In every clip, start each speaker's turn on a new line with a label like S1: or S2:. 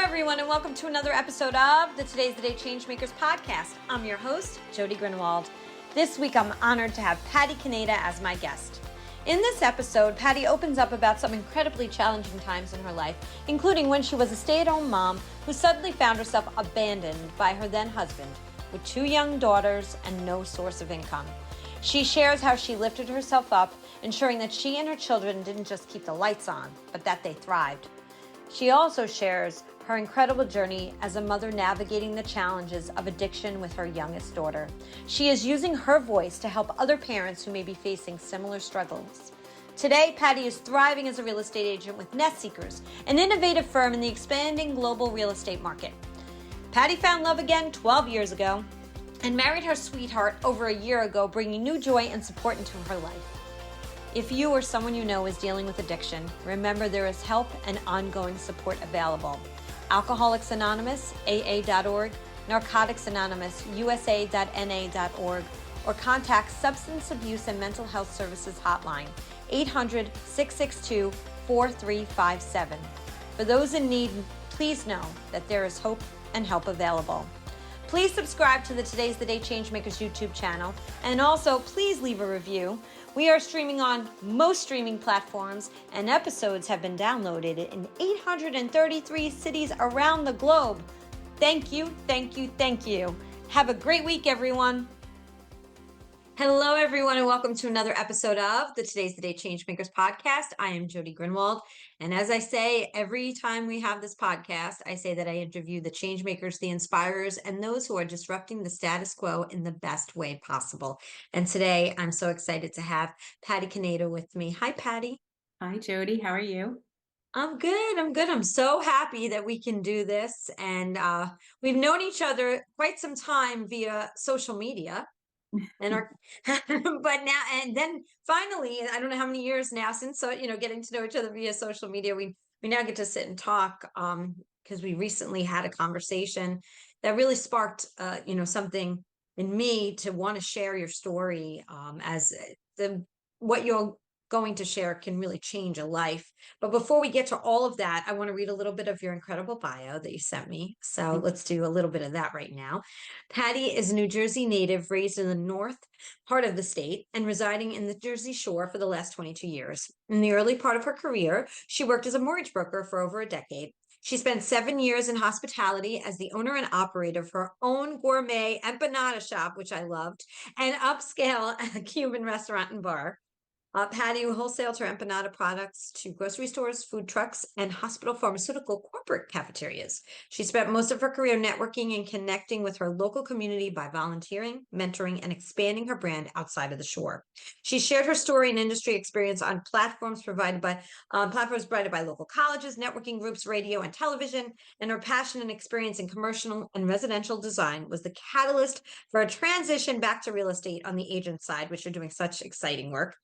S1: everyone, and welcome to another episode of the Today's the Day Changemakers Podcast. I'm your host, Jody Grunwald. This week, I'm honored to have Patty Caneda as my guest. In this episode, Patty opens up about some incredibly challenging times in her life, including when she was a stay-at-home mom who suddenly found herself abandoned by her then husband with 2 young daughters and no source of income. She shares how she lifted herself up, ensuring that she and her children didn't just keep the lights on, but that they thrived. She also shares her incredible journey as a mother navigating the challenges of addiction with her youngest daughter. She is using her voice to help other parents who may be facing similar struggles. Today, Patty is thriving as a real estate agent with Nest Seekers, an innovative firm in the expanding global real estate market. Patty found love again 12 years ago and married her sweetheart over a year ago, bringing new joy and support into her life. If you or someone you know is dealing with addiction, remember there is help and ongoing support available. Alcoholics Anonymous, AA.org, Narcotics Anonymous, USA.NA.org, or contact Substance Abuse and Mental Health Services Hotline, 800-662-4357. For those in need, please know that there is hope and help available. Please subscribe to the Today's the Day Changemakers YouTube channel, and also please leave a review. We are streaming on most streaming platforms, and episodes have been downloaded in 833 cities around the globe. Thank you, thank you, thank you. Have a great week, everyone. Hello, everyone, and welcome to another episode of the Today's the Day Changemakers Podcast. I am Jody Grunwald, and as I say every time we have this podcast, I say that I interview the changemakers, the inspirers, and those who are disrupting the status quo in the best way possible. And today, I'm so excited to have Patty Caneda with me. Hi, Patty.
S2: Hi, Jody. How are you?
S1: I'm good. I'm so happy that we can do this, and we've known each other quite some time via social media. And our but now and then finally, I don't know how many years now since getting to know each other via social media, we now get to sit and talk because we recently had a conversation that really sparked something in me to want to share your story as what you're going to share can really change a life. But before we get to all of that, I want to read a little bit of your incredible bio that you sent me. So let's do a little bit of that right now. Patty is a New Jersey native, raised in the north part of the state and residing in the Jersey Shore for the last 22 years. In the early part of her career, she worked as a mortgage broker for over a decade. She spent 7 years in hospitality as the owner and operator of her own gourmet empanada shop, which I loved, and upscale Cuban restaurant and bar. Patty wholesaled her empanada products to grocery stores, food trucks, and hospital pharmaceutical corporate cafeterias. She spent most of her career networking and connecting with her local community by volunteering, mentoring, and expanding her brand outside of the shore. She shared her story and industry experience on platforms provided by local colleges, networking groups, radio, and television. And her passion and experience in commercial and residential design was the catalyst for a transition back to real estate on the agent side, which are doing such exciting work.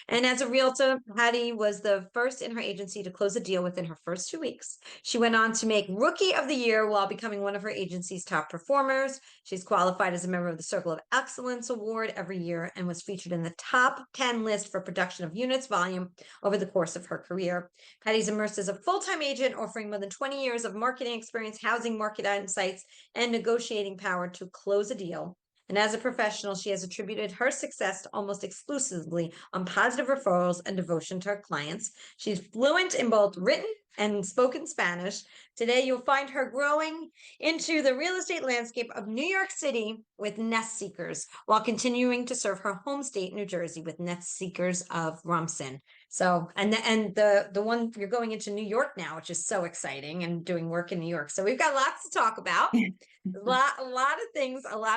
S1: And as a realtor, Patty was the first in her agency to close a deal within her first 2 weeks. She went on to make Rookie of the Year while becoming one of her agency's top performers. She's qualified as a member of the Circle of Excellence Award every year and was featured in the top 10 list for production of units volume over the course of her career. Patty's immersed as a full-time agent, offering more than 20 years of marketing experience, housing market insights, and negotiating power to close a deal. And as a professional, she has attributed her success almost exclusively on positive referrals and devotion to her clients. She's fluent in both written and spoken Spanish. Today, you'll find her growing into the real estate landscape of New York City with Nest Seekers, while continuing to serve her home state, New Jersey, with Nest Seekers of Rumson. So, and the one you're going into New York now, which is so exciting, and doing work in New York. So we've got lots to talk about. A lot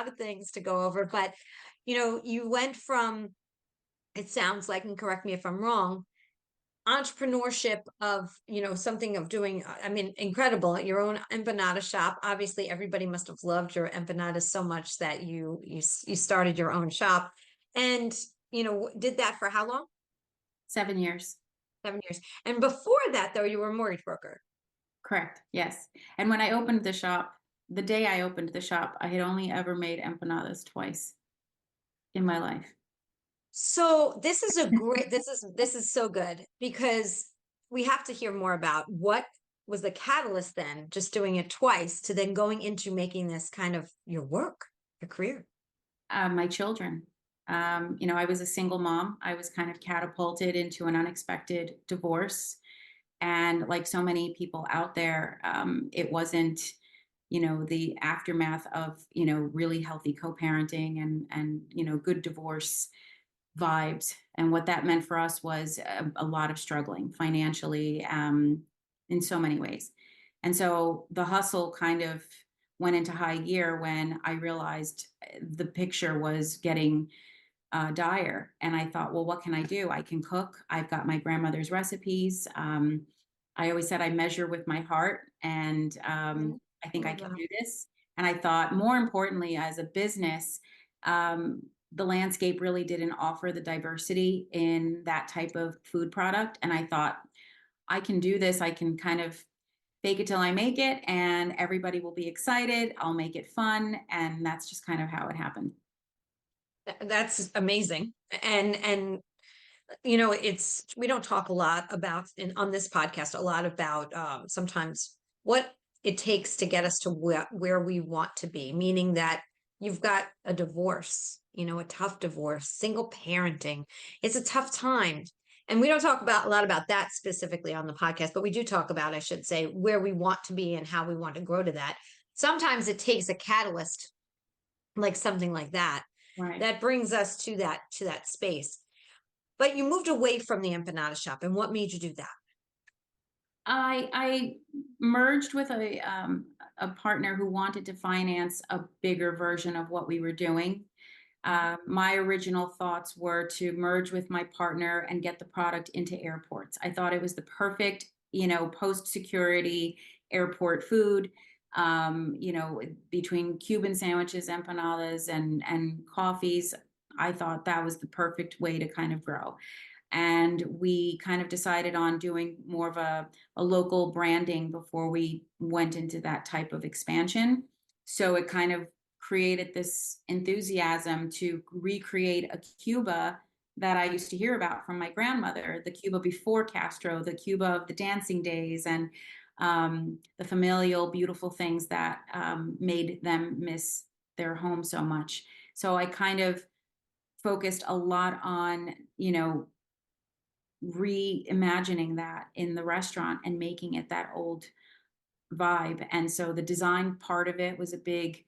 S1: of things to go over, but you went from, it sounds like, and correct me if I'm wrong, entrepreneurship of something of doing, incredible, your own empanada shop. Obviously everybody must have loved your empanadas so much that you started your own shop, and did that for how long?
S2: 7 years.
S1: 7 years. And before that, though, you were a mortgage broker.
S2: Correct. Yes. And when I opened the shop, the day I opened the shop, I had only ever made empanadas twice in my life.
S1: So this is a great, this is so good, because we have to hear more about what was the catalyst then, just doing it twice, to then going into making this kind of your work, your career?
S2: My children. I was a single mom. I was kind of catapulted into an unexpected divorce. And like so many people out there, it wasn't, the aftermath of, really healthy co-parenting and good divorce vibes. And what that meant for us was a lot of struggling financially, in so many ways. And so the hustle kind of went into high gear when I realized the picture was getting dire. And I thought, well, what can I do? I can cook. I've got my grandmother's recipes. I always said I measure with my heart, and
S1: Mhm.
S2: I
S1: I
S2: think I
S1: love
S2: can
S1: that.
S2: do this. And I thought, more importantly, as a business, um, the landscape really didn't offer the diversity in that type of food product. And I thought, I can do this. I can kind of fake it till I make it, and everybody will be excited. I'll make it fun. And that's just kind of how it happened.
S1: That's amazing. And it's, we don't talk a lot about on this podcast a lot about sometimes what it takes to get us to where we want to be, meaning that you've got a divorce, a tough divorce, single parenting. It's a tough time. And we don't talk about a lot about that specifically on the podcast, but we do talk about, I should say, where we want to be and how we want to grow to that. Sometimes it takes a catalyst like something like that
S2: Right.
S1: that brings us to that space. But you moved away from the empanada shop, and what made you do that?
S2: I merged with a partner who wanted to finance a bigger version of what we were doing. My original thoughts were to merge with my partner and get the product into airports. I thought it was the perfect, post security airport food. Between Cuban sandwiches, empanadas, and coffees, I thought that was the perfect way to kind of grow. And we kind of decided on doing more of a local branding before we went into that type of expansion. So it kind of created this enthusiasm to recreate a Cuba that I used to hear about from my grandmother, the Cuba before Castro, the Cuba of the dancing days, and the familial, beautiful things that made them miss their home so much. So I kind of focused a lot on, reimagining that in the restaurant and making it that old vibe. And so the design part of it was a big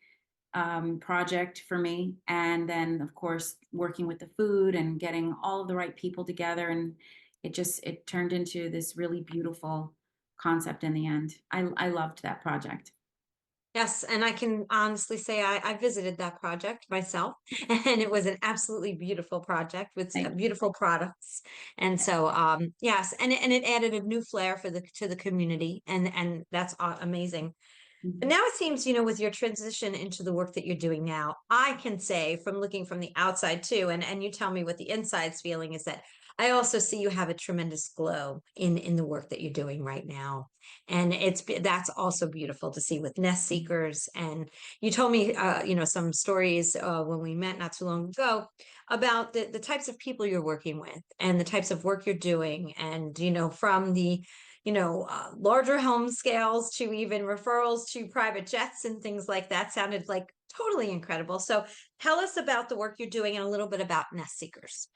S2: project for me. And then, of course, working with the food and getting all of the right people together. And it turned into this really beautiful concept in the end. I loved that project.
S1: Yes, and I can honestly say I visited that project myself, and it was an absolutely beautiful project with
S2: Thank
S1: beautiful products. And so, yes, and it added a new flair for the to the community, and that's amazing. But
S2: you.
S1: now it seems, with your transition into the work that you're doing now, I can say from looking from the outside too, and you tell me what the inside's feeling is, that I also see you have a tremendous glow in the work that you're doing right now. And that's also beautiful to see with nest seekers. And you told me, some stories when we met not too long ago about the types of people you're working with and the types of work you're doing. And, from the larger home scales to even referrals to private jets and things like that sounded like totally incredible. So tell us about the work you're doing and a little bit about Nest Seekers.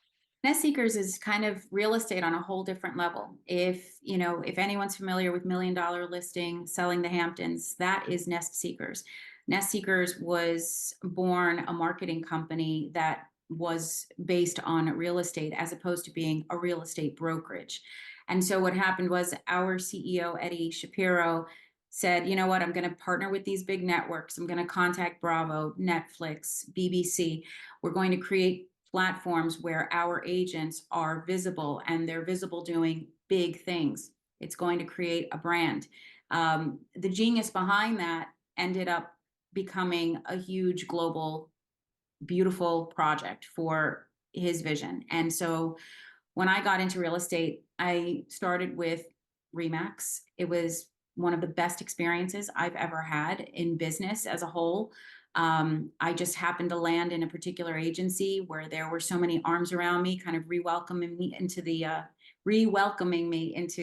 S2: Nest seekers is kind of real estate on a whole different level. If anyone's familiar with $1 Million Listing, Selling the Hamptons, that is Nest Seekers. Nest Seekers was born a marketing company that was based on real estate as opposed to being a real estate brokerage. And so what happened was our CEO, Eddie Shapiro, said, you know what, I'm going to partner with these big networks. I'm going to contact Bravo, Netflix, BBC. We're going to create platforms where our agents are visible, and they're visible doing big things. It's going to create a brand. The genius behind that ended up becoming a huge global, beautiful project for his vision. And so when I got into real estate, I started with Remax. It was one of the best experiences I've ever had in business as a whole. I just happened to land in a particular agency where there were so many arms around me, kind of re-welcoming me into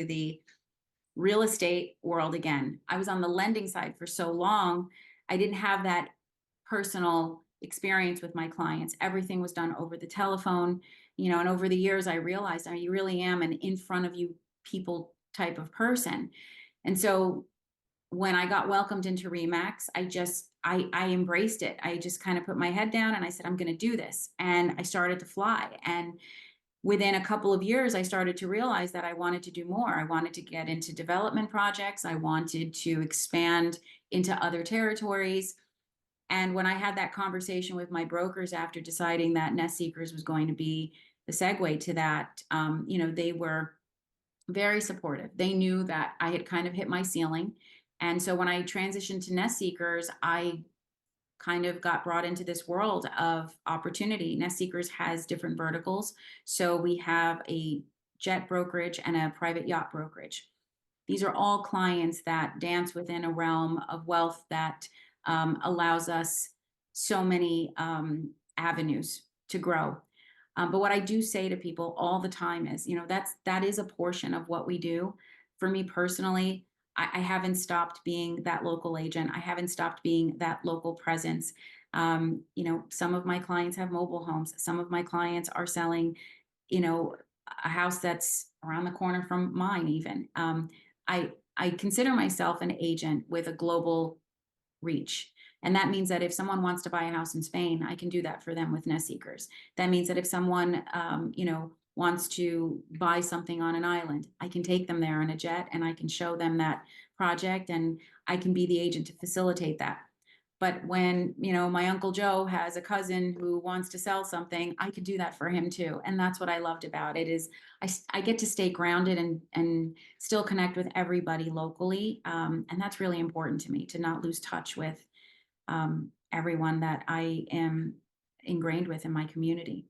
S2: the real estate world again. I was on the lending side for so long. I didn't have that personal experience with my clients. Everything was done over the telephone, and over the years I realized I really am an in front of you people type of person. And so when I got welcomed into Remax, I embraced it. I just kind of put my head down and I said, I'm going to do this. And I started to fly. And within a couple of years, I started to realize that I wanted to do more. I wanted to get into development projects. I wanted to expand into other territories. And when I had that conversation with my brokers after deciding that Nest Seekers was going to be the segue to that, they were very supportive. They knew that I had kind of hit my ceiling. And so when I transitioned to Nest Seekers, I kind of got brought into this world of opportunity. Nest Seekers has different verticals. So we have a jet brokerage and a private yacht brokerage. These are all clients that dance within a realm of wealth that allows us so many avenues to grow. But what I do say to people all the time is, that is a portion of what we do. For me personally, I haven't stopped being that local agent. I haven't stopped being that local presence. Some of my clients have mobile homes. Some of my clients are selling, a house that's around the corner from mine even. I consider myself an agent with a global reach. And that means that if someone wants to buy a house in Spain, I can do that for them with Nest Seekers. That means that if someone, wants to buy something on an island, I can take them there in a jet and I can show them that project and I can be the agent to facilitate that. But when, my Uncle Joe has a cousin who wants to sell something, I could do that for him too. And that's what I loved about it is I get to stay grounded and still connect with everybody locally. And that's really important to me, to not lose touch with everyone that I am ingrained with in my community.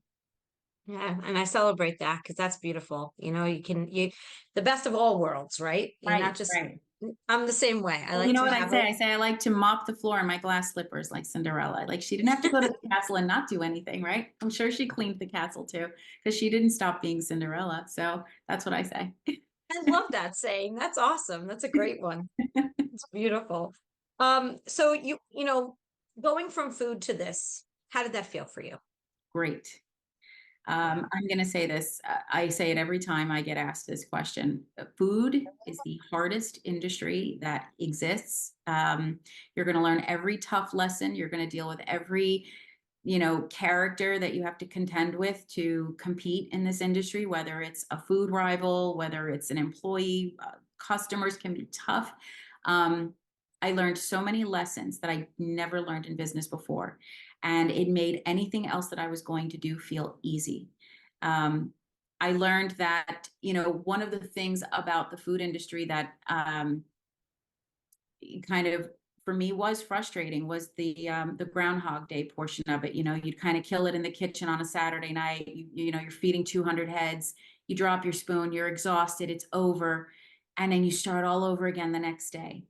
S1: Yeah, and I celebrate that because that's beautiful. The best of all worlds, right? You're
S2: Right,
S1: not just,
S2: right.
S1: I'm the same way. I
S2: Well, you
S1: like
S2: know
S1: to
S2: what I
S1: have
S2: say?
S1: it.
S2: I say I like to mop the floor in my glass slippers like Cinderella. Like she didn't have to go to the castle and not do anything, right? I'm sure she cleaned the castle too, because she didn't stop being Cinderella. So that's what I say.
S1: I love that saying. That's awesome. That's a great one. It's beautiful. So going from food to this, how did that feel for you?
S2: Great.
S1: Yeah.
S2: I'm going to say this. I say it every time I get asked this question. Food is the hardest industry that exists. You're going to learn every tough lesson. You're going to deal with every, character that you have to contend with to compete in this industry, whether it's a food rival, whether it's an employee, customers can be tough. I learned so many lessons that I never learned in business before. And it made anything else that I was going to do feel easy. I learned that, one of the things about the food industry that kind of for me was frustrating was the Groundhog Day portion of it. You'd kind of kill it in the kitchen on a Saturday night. You're feeding 200 heads. You drop your spoon. You're exhausted. It's over, and then you start all over again the next day.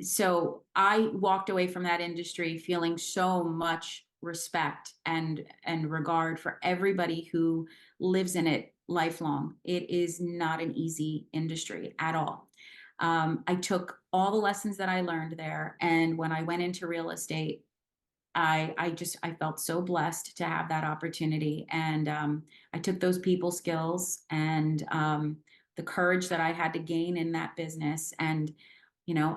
S2: So I walked away from that industry feeling so much respect and regard for everybody who lives in it lifelong. It is not an easy industry at all. I took all the lessons that I learned there, and when I went into real estate, I felt so blessed to have that opportunity, and I took those people skills and the courage that I had to gain in that business, and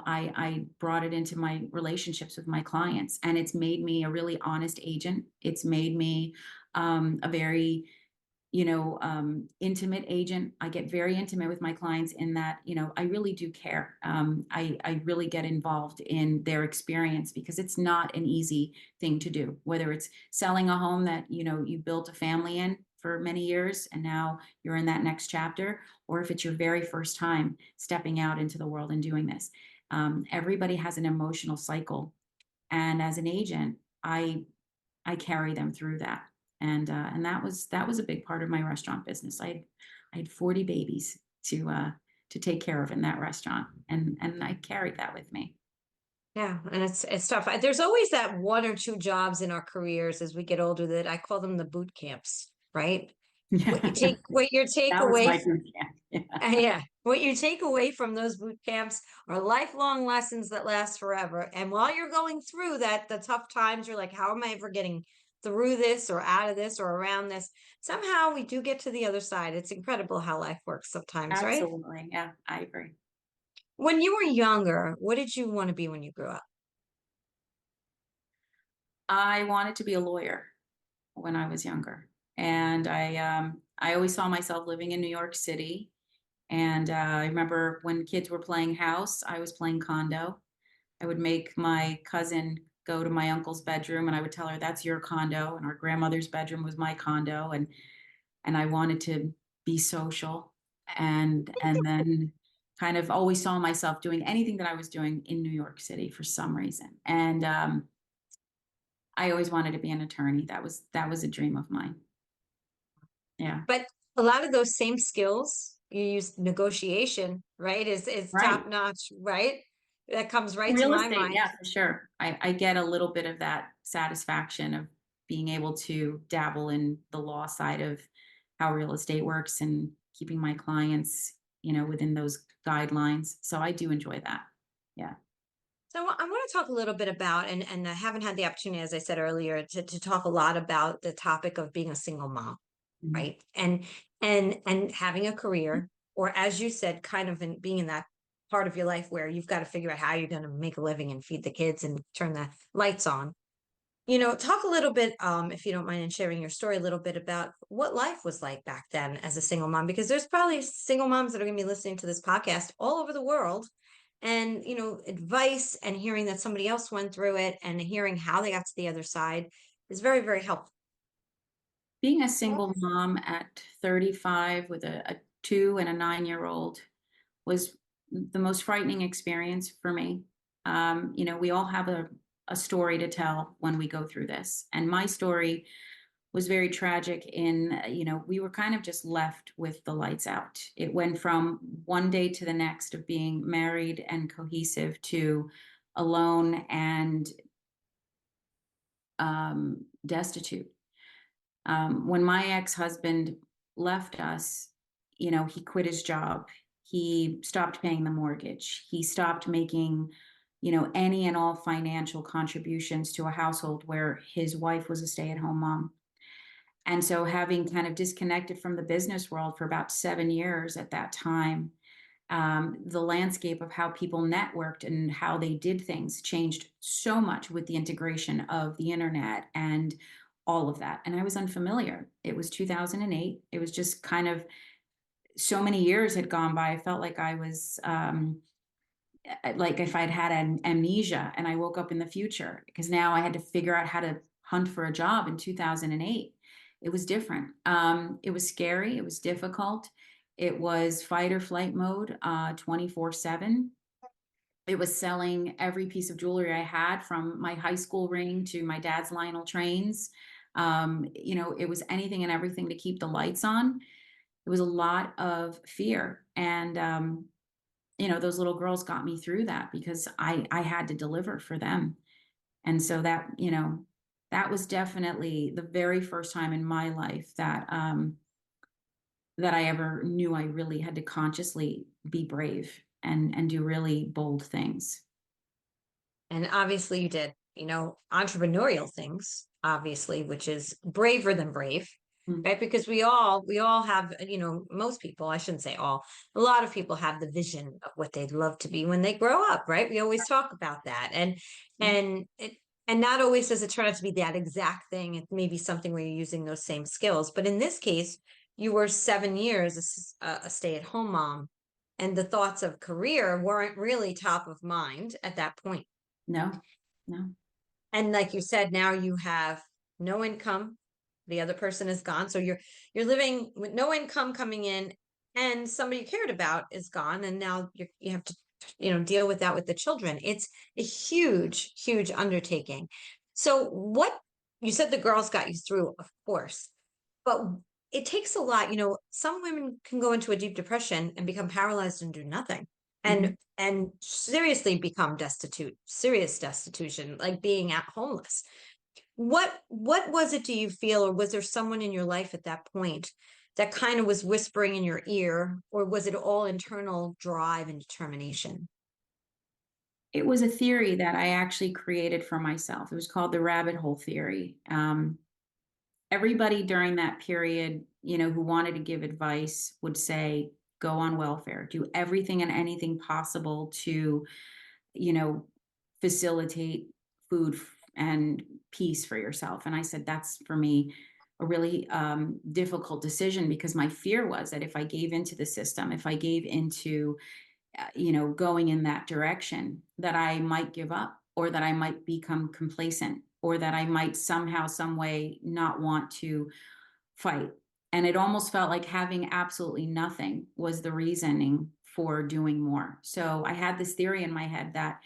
S2: I brought it into my relationships with my clients, and it's made me a really honest agent. It's made me a very intimate agent. I get very intimate with my clients in that, I really do care. I really get involved in their experience because it's not an easy thing to do, whether it's selling a home that, you built a family in for many years and now you're in that next chapter, or if it's your very first time stepping out into the world and doing this. Everybody has an emotional cycle. And as an agent, I carry them through that. And that was a big part of my restaurant business. I had 40 babies to take care of in that restaurant, and I carried that with me.
S1: Yeah, and it's tough. There's always that one or two jobs in our careers as we get older that I call them the boot camps, right?
S2: Yeah,
S1: What your
S2: that was
S1: takeaway
S2: my boot camp.
S1: Yeah. What you take away from those boot camps are lifelong lessons that last forever. And while you're going through that, the tough times, you're like, how am I ever getting through this or out of this or around this? Somehow we do get to the other side. It's incredible how life works sometimes, right?
S2: Absolutely. Yeah, I agree.
S1: When you were younger, what did you want to be when you grew up?
S2: I wanted to be a lawyer when I was younger, and I always saw myself living in New York City. And I remember when kids were playing house, I was playing condo. I would make my cousin go to my uncle's bedroom, and I would tell her, "That's your condo," and our grandmother's bedroom was my condo. And I wanted to be social, and then kind of always saw myself doing anything that I was doing in New York City for some reason. And I always wanted to be an attorney. That was a dream of mine. Yeah.
S1: But a lot of those same skills, you use negotiation, right? Is
S2: Right.
S1: top notch, right? That comes right to
S2: Real
S1: my
S2: estate,
S1: mind.
S2: yeah, for sure. I get a little bit of that satisfaction of being able to dabble in the law side of how real estate works and keeping my clients, within those guidelines. So I do enjoy that. Yeah.
S1: So I want to talk a little bit about, and I haven't had the opportunity, as I said earlier, to talk a lot about the topic of being a single mom,
S2: Mhm.
S1: right? And having a career, or as you said, kind of being in that part of your life where you've got to figure out how you're going to make a living and feed the kids and turn the lights on. Talk a little bit, if you don't mind, in sharing your story a little bit about what life was like back then as a single mom, because there's probably single moms that are going to be listening to this podcast all over the world. And, advice and hearing that somebody else went through it and hearing how they got to the other side is very, very helpful.
S2: Being a single mom at 35 with a 2 and a 9-year-old was the most frightening experience for me. We all have a story to tell when we go through this. And my story was very tragic in, we were kind of just left with the lights out. It went from one day to the next of being married and cohesive to alone and destitute. When my ex-husband left us, he quit his job. He stopped paying the mortgage. He stopped making, any and all financial contributions to a household where his wife was a stay-at-home mom. And so having kind of disconnected from the business world for about 7 years at that time, the landscape of how people networked and how they did things changed so much with the integration of the internet and all of that. And I was unfamiliar. It was 2008. It was just kind of so many years had gone by. I felt like I was like if I'd had an amnesia and I woke up in the future because now I had to figure out how to hunt for a job in 2008. It was different. It was scary. It was difficult. It was fight or flight mode, 24/7. It was selling every piece of jewelry I had, from my high school ring to my dad's Lionel trains. It was anything and everything to keep the lights on. It was a lot of fear. And, those little girls got me through that because I had to deliver for them. And so that was definitely the very first time in my life that I ever knew I really had to consciously be brave and do really bold things.
S1: And obviously you did, entrepreneurial things, obviously, which is braver than brave,
S2: Mm.
S1: right? Because we all have, most people, I shouldn't say all, a lot of people have the vision of what they'd love to be when they grow up, right? We always talk about that. And
S2: Yeah.
S1: and it and not always does it turn out to be that exact thing. It may be something where you're using those same skills. But in this case, you were 7 years a stay-at-home mom, and the thoughts of career weren't really top of mind at that point.
S2: No, no.
S1: And like you said, now you have no income. The other person is gone. So you're living with no income coming in, and somebody you cared about is gone. And now you have to, deal with that with the children. It's a huge, huge undertaking. So what you said, the girls got you through, of course, but it takes a lot. Some women can go into a deep depression and become paralyzed and do nothing.
S2: Mhm.
S1: And seriously become destitute, serious destitution, like being at homeless. What was it, do you feel, or was there someone in your life at that point that kind of was whispering in your ear, or was it all internal drive and determination?
S2: It was a theory that I actually created for myself. It was called the rabbit hole theory. Everybody during that period, who wanted to give advice would say, go on welfare, do everything and anything possible to, you know, facilitate food and peace for yourself. And I said, that's for me a really difficult decision, because my fear was that if I gave into the system, if I gave into, going in that direction, that I might give up, or that I might become complacent, or that I might somehow, some way not want to fight. And it almost felt like having absolutely nothing was the reasoning for doing more. So I had this theory in my head that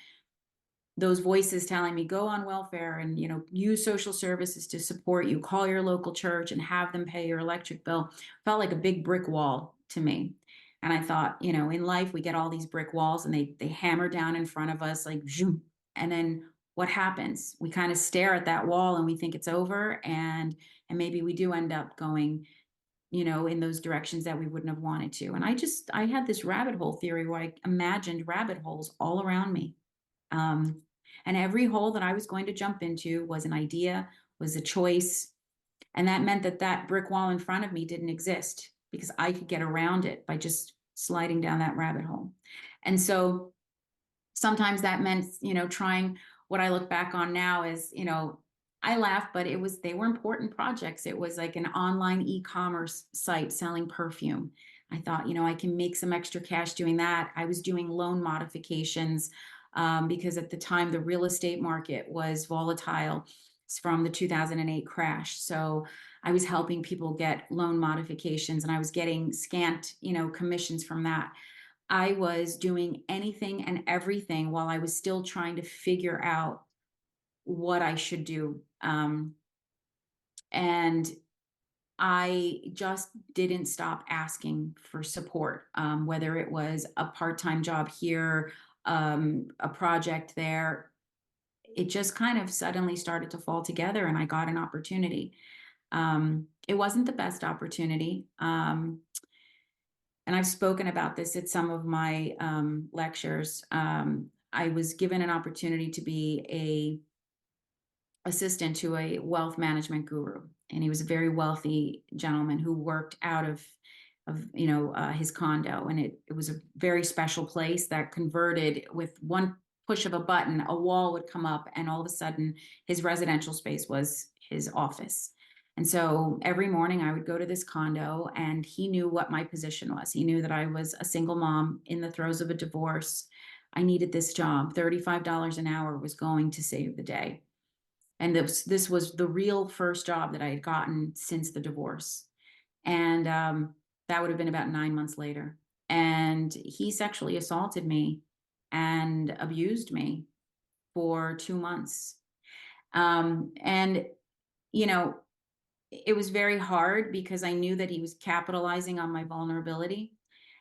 S2: those voices telling me go on welfare and use social services to support you, call your local church and have them pay your electric bill, felt like a big brick wall to me. And I thought, in life we get all these brick walls and they hammer down in front of us like zoom, and then what happens? We kind of stare at that wall and we think it's over, and maybe we do end up going in those directions that we wouldn't have wanted to. And I had this rabbit hole theory where I imagined rabbit holes all around me. Um, and every hole that I was going to jump into was an idea, was a choice. And that meant that that brick wall in front of me didn't exist, because I could get around it by just sliding down that rabbit hole. And so sometimes that meant, trying what I look back on now is, I laugh, but they were important projects. It was like an online e-commerce site selling perfume. I thought, I can make some extra cash doing that. I was doing loan modifications because at the time the real estate market was volatile from the 2008 crash. So I was helping people get loan modifications, and I was getting scant, commissions from that. I was doing anything and everything while I was still trying to figure out what I should do. And I just didn't stop asking for support, whether it was a part-time job here, a project there. It just kind of suddenly started to fall together, and I got an opportunity. It wasn't the best opportunity. And I've spoken about this at some of my lectures. I was given an opportunity to be a assistant to a wealth management guru, and he was a very wealthy gentleman who worked out of his condo, and it was a very special place that converted with one push of a button. A wall would come up, and all of a sudden his residential space was his office. And so every morning I would go to this condo, and he knew what my position was. He knew that I was a single mom in the throes of a divorce. I needed this job. $35 an hour was going to save the day. And this was the real first job that I had gotten since the divorce. And that would have been about 9 months later. And he sexually assaulted me and abused me for 2 months. And, it was very hard because I knew that he was capitalizing on my vulnerability.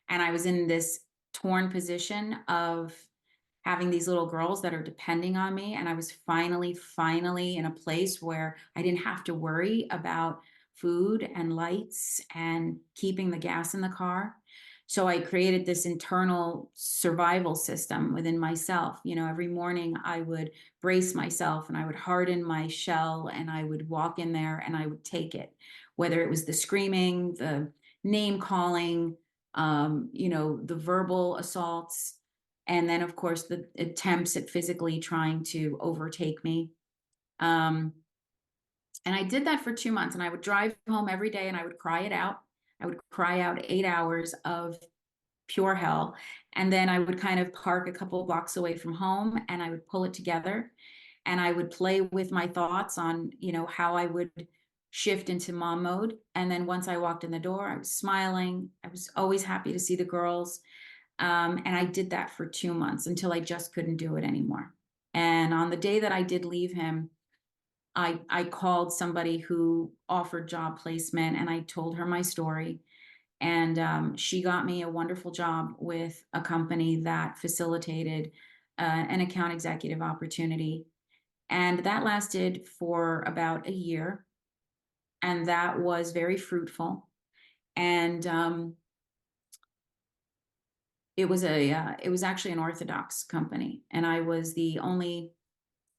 S2: And I was in this torn position of having these little girls that are depending on me. And I was finally in a place where I didn't have to worry about food and lights and keeping the gas in the car. So I created this internal survival system within myself. Every morning I would brace myself and I would harden my shell, and I would walk in there and I would take it, whether it was the screaming, the name calling, the verbal assaults, and then of course the attempts at physically trying to overtake me. And I did that for 2 months, and I would drive home every day and I would cry it out. I would cry out 8 hours of pure hell. And then I would kind of park a couple of blocks away from home, and I would pull it together, and I would play with my thoughts on, how I would shift into mom mode. And then once I walked in the door, I was smiling. I was always happy to see the girls. And I did that for 2 months until I just couldn't do it anymore. And on the day that I did leave him, I called somebody who offered job placement, and I told her my story. And she got me a wonderful job with a company that facilitated an account executive opportunity. And that lasted for about a year. And that was very fruitful. And it was actually an Orthodox company, and I was the only,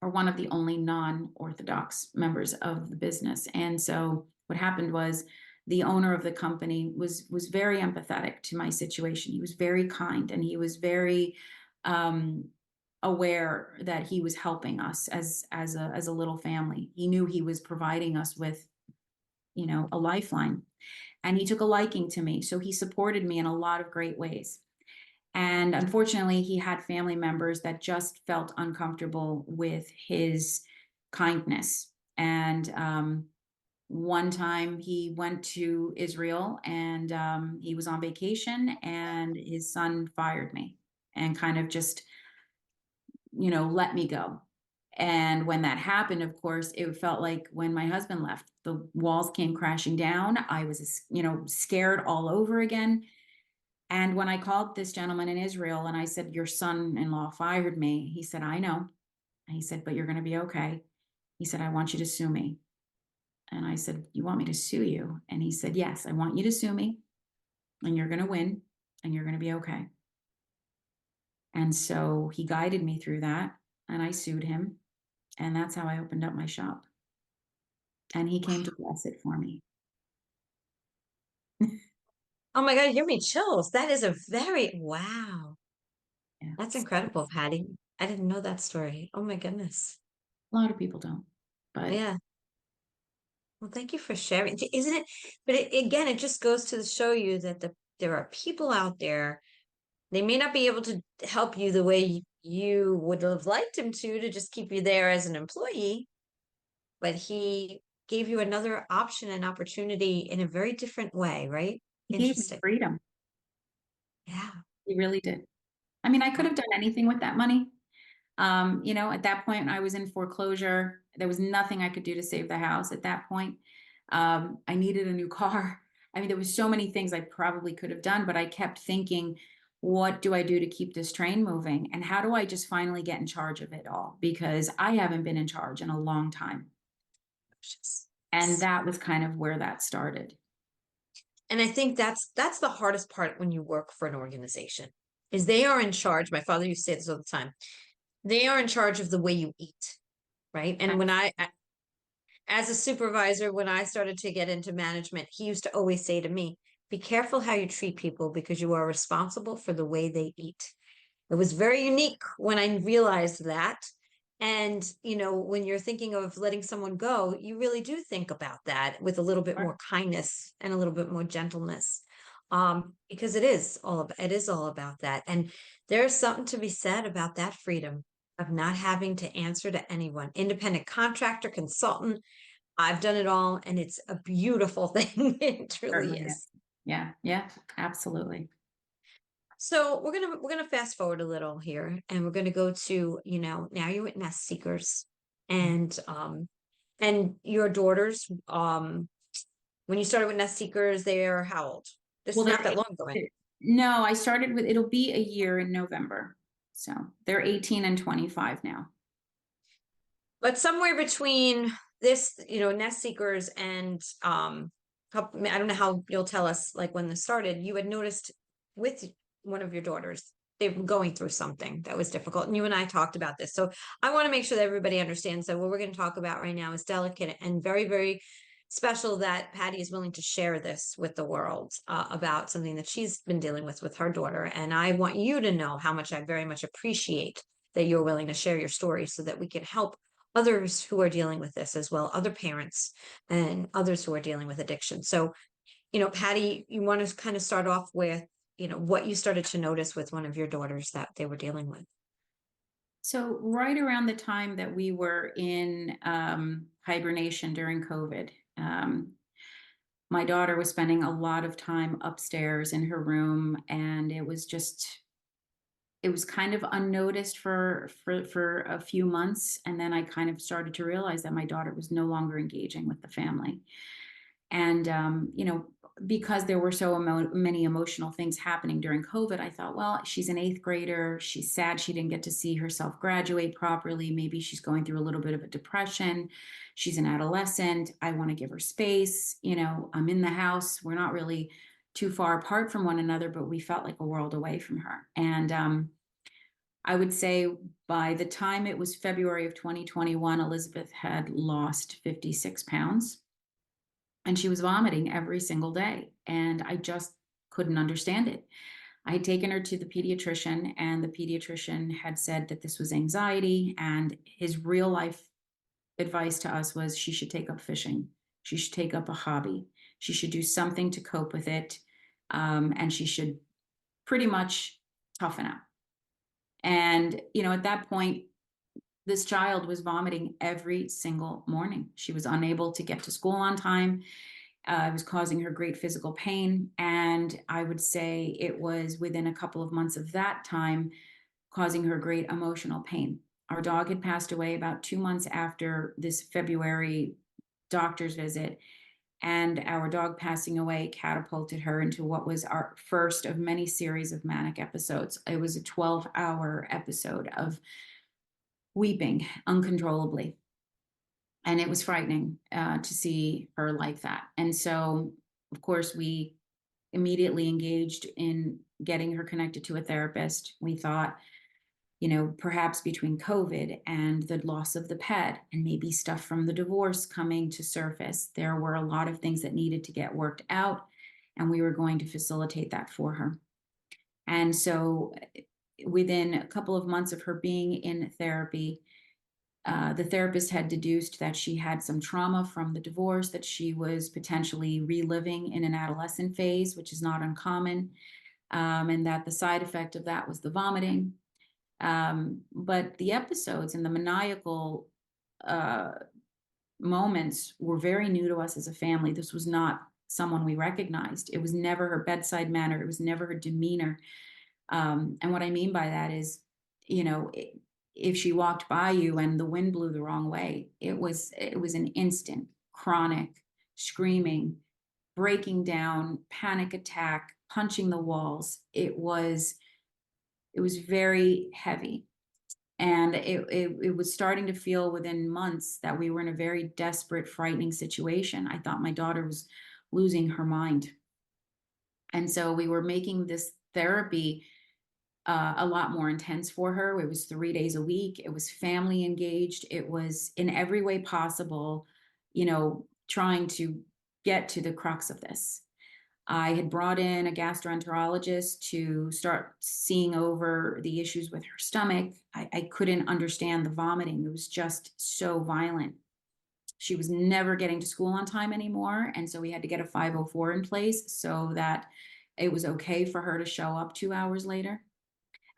S2: or one of the only non-Orthodox members of the business. And so what happened was the owner of the company was very empathetic to my situation. He was very kind, and he was very aware that he was helping us as a little family. He knew he was providing us with, a lifeline, and he took a liking to me. So he supported me in a lot of great ways. And unfortunately, he had family members that just felt uncomfortable with his kindness. And one time he went to Israel, and he was on vacation, and his son fired me and kind of just, let me go. And when that happened, of course, it felt like when my husband left, the walls came crashing down. I was, scared all over again. And when I called this gentleman in Israel and I said, "Your son-in-law fired me," he said, "I know." And he said, "But you're going to be okay." He said, "I want you to sue me." And I said, "You want me to sue you?" And he said, "Yes, I want you to sue me, and you're going to win, and you're going to be okay." And so he guided me through that, and I sued him. And that's how I opened up my shop. And he came to bless it for me.
S1: Oh my God, you give me chills. That is a wow.
S2: Yeah.
S1: That's incredible, Patty. I didn't know that story. Oh my goodness.
S2: A lot of people don't, but
S1: Yeah. Well, thank you for sharing. Isn't it? But again, it just goes to show you that there are people out there. They may not be able to help you the way you would have liked him to just keep you there as an employee, but he gave you another option and opportunity in a very different way, right?
S2: he gave me
S1: Interesting.
S2: freedom.
S1: Yeah.
S2: He really did. I mean, I could
S1: Wow.
S2: have done anything with that money. At that point, I was in foreclosure. There was nothing I could do to save the house at that point. I needed a new car. I mean, there was so many things I probably could have done, but I kept thinking, what do I do to keep this train moving? And how do I just finally get in charge of it all? Because I haven't been in charge in a long time. And that was kind of where that started.
S1: And I think that's the hardest part when you work for an organization is they are in charge. My father used to say this all the time. They are in charge of the way you eat, right? And when as a supervisor, when I started to get into management, he used to always say to me, "Be careful how you treat people because you are responsible for the way they eat." It was very unique when I realized that. And, when you're thinking of letting someone go, you really do think about that with a little bit more kindness and a little bit more gentleness. Because it is all about that. And there's something to be said about that freedom of not having to answer to anyone, independent contractor, consultant. I've done it all, and it's a beautiful thing. It truly
S2: Certainly, yeah.
S1: is.
S2: Yeah, yeah, absolutely.
S1: So we're gonna fast forward a little here, and we're gonna go to, now you're at Nest Seekers, and your daughters, when you started with Nest Seekers, they're how old? This
S2: Well,
S1: is not that long ago, right?
S2: no, I started with, it'll be a year in November. So they're 18 and 25 now.
S1: But somewhere between this, Nest Seekers and I don't know how you'll tell us like when this started, you had noticed with one of your daughters, they were going through something that was difficult. And you and I talked about this. So I want to make sure that everybody understands that what we're going to talk about right now is delicate and very, very special that Patty is willing to share this with the world about something that she's been dealing with her daughter. And I want you to know how much I very much appreciate that you're willing to share your story so that we can help others who are dealing with this as well, other parents and others who are dealing with addiction. So, Patty, you want to kind of start off with, what you started to notice with one of your daughters that they were dealing with.
S2: So right around the time that we were in hibernation during COVID, my daughter was spending a lot of time upstairs in her room, and it was kind of unnoticed for a few months, and then I kind of started to realize that my daughter was no longer engaging with the family. And because there were so many emotional things happening during COVID, I thought, well, she's an eighth grader. She's sad she didn't get to see herself graduate properly. Maybe she's going through a little bit of a depression. She's an adolescent. I want to give her space. I'm in the house. We're not really too far apart from one another, but we felt like a world away from her. And I would say by the time it was February of 2021, Elizabeth had lost 56 pounds and she was vomiting every single day. And I just couldn't understand it. I had taken her to the pediatrician, and the pediatrician had said that this was anxiety. And his real life advice to us was she should take up fishing. She should take up a hobby. She should do something to cope with it. And she should pretty much toughen up. And, at that point, this child was vomiting every single morning. She was unable to get to school on time. It was causing her great physical pain. And I would say it was within a couple of months of that time causing her great emotional pain. Our dog had passed away about 2 months after this February doctor's visit. And our dog passing away catapulted her into what was our first of many series of manic episodes. It was a 12-hour episode of weeping uncontrollably. And it was frightening to see her like that. And so, of course, we immediately engaged in getting her connected to a therapist. We thought, perhaps between COVID and the loss of the pet and maybe stuff from the divorce coming to surface, there were a lot of things that needed to get worked out, and we were going to facilitate that for her. And so within a couple of months of her being in therapy, the therapist had deduced that she had some trauma from the divorce that she was potentially reliving in an adolescent phase, which is not uncommon, and that the side effect of that was the vomiting. But the episodes and the maniacal moments were very new to us as a family. This was not someone we recognized. It was never her bedside manner. It was never her demeanor. And what I mean by that is, if she walked by you and the wind blew the wrong way, it was an instant chronic screaming, breaking down, panic attack, punching the walls. It was very heavy. And it was starting to feel within months that we were in a very desperate, frightening situation. I thought my daughter was losing her mind. And so we were making this therapy a lot more intense for her. It was 3 days a week. It was family engaged. It was in every way possible, trying to get to the crux of this. I had brought in a gastroenterologist to start seeing over the issues with her stomach. I couldn't understand the vomiting. It was just so violent. She was never getting to school on time anymore. And so we had to get a 504 in place so that it was okay for her to show up 2 hours later.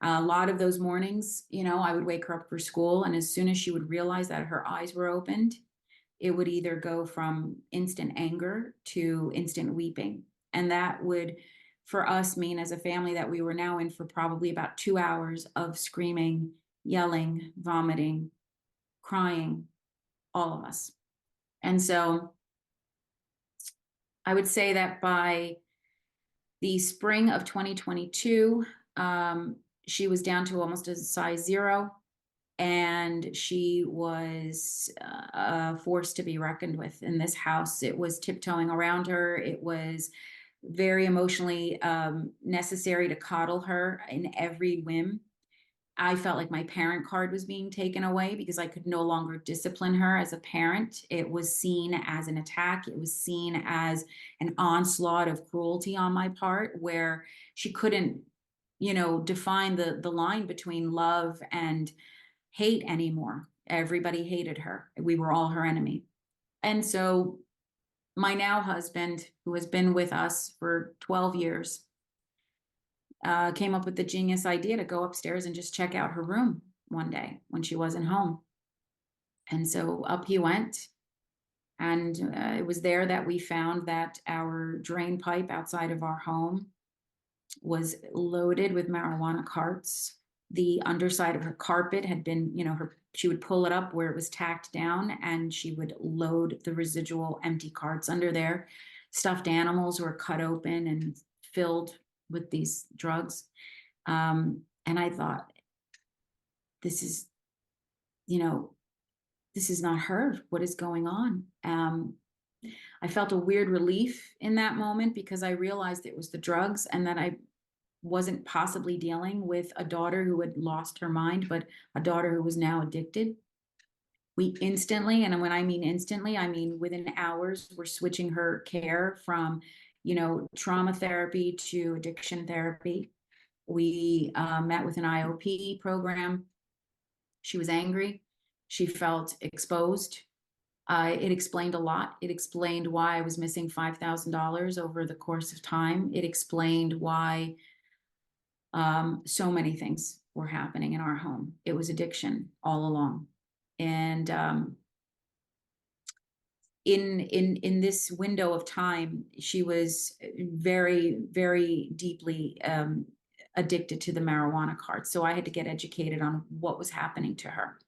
S2: A lot of those mornings, I would wake her up for school. And as soon as she would realize that her eyes were opened, it would either go from instant anger to instant weeping. And that would, for us, mean as a family that we were now in for probably about 2 hours of screaming, yelling, vomiting, crying, all of us. And so I would say that by the spring of 2022, she was down to almost a size 0. And she was a force to be reckoned with in this house. It was tiptoeing around her. It was very emotionally necessary to coddle her in every whim. I felt like my parent card was being taken away because I could no longer discipline her as a parent. It was seen as an attack. It was seen as an onslaught of cruelty on my part, where she couldn't, define the line between love and hate anymore. Everybody hated her. We were all her enemy. And so my now husband, who has been with us for 12 years, came up with the genius idea to go upstairs and just check out her room one day when she wasn't home. And so up he went. And it was there that we found that our drain pipe outside of our home was loaded with marijuana carts. The underside of her carpet had been, she would pull it up where it was tacked down, and she would load the residual empty carts under there. Stuffed animals were cut open and filled with these drugs. And I thought, this is not her. What is going on? I felt a weird relief in that moment because I realized it was the drugs and that I wasn't possibly dealing with a daughter who had lost her mind, but a daughter who was now addicted. We instantly, and when I mean instantly, I mean within hours, we're switching her care from, trauma therapy to addiction therapy. We met with an IOP program. She was angry. She felt exposed. It explained a lot. It explained why I was missing $5,000 over the course of time. It explained why so many things were happening in our home. It was addiction all along. And in this window of time, she was very, very deeply addicted to the marijuana card. So I had to get educated on what was happening to her.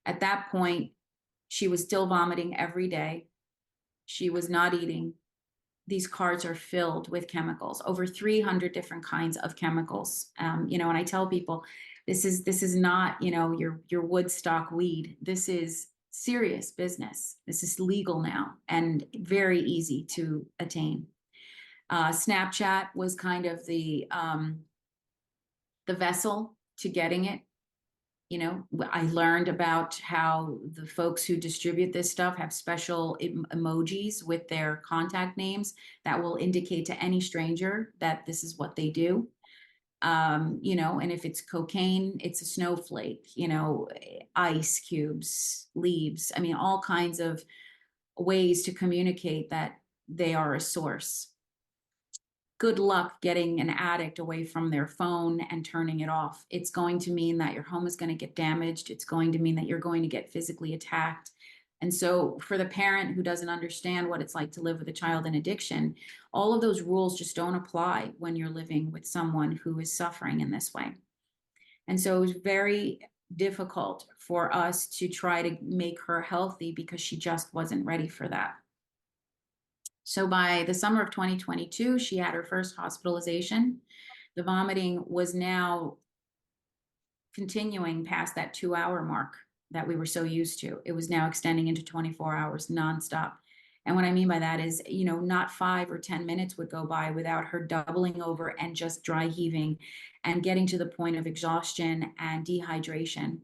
S2: At that point, she was still vomiting every day. She was not eating. These cards are filled with chemicals, over 300 different kinds of chemicals. And I tell people, this is not, your Woodstock weed. This is serious business. This is legal now and very easy to attain. Snapchat was kind of the vessel to getting it. I learned about how the folks who distribute this stuff have special emojis with their contact names that will indicate to any stranger that this is what they do. And if it's cocaine, it's a snowflake, ice cubes, leaves. I mean, all kinds of ways to communicate that they are a source. Good luck getting an addict away from their phone and turning it off. It's going to mean that your home is going to get damaged. It's going to mean that you're going to get physically attacked. And so for the parent who doesn't understand what it's like to live with a child in addiction, all of those rules just don't apply when you're living with someone who is suffering in this way. And so it was very difficult for us to try to make her healthy because she just wasn't ready for that. So by the summer of 2022, she had her first hospitalization. The vomiting was now continuing past that 2-hour mark that we were so used to. It was now extending into 24 hours nonstop. And what I mean by that is, not 5 or 10 minutes would go by without her doubling over and just dry heaving and getting to the point of exhaustion and dehydration.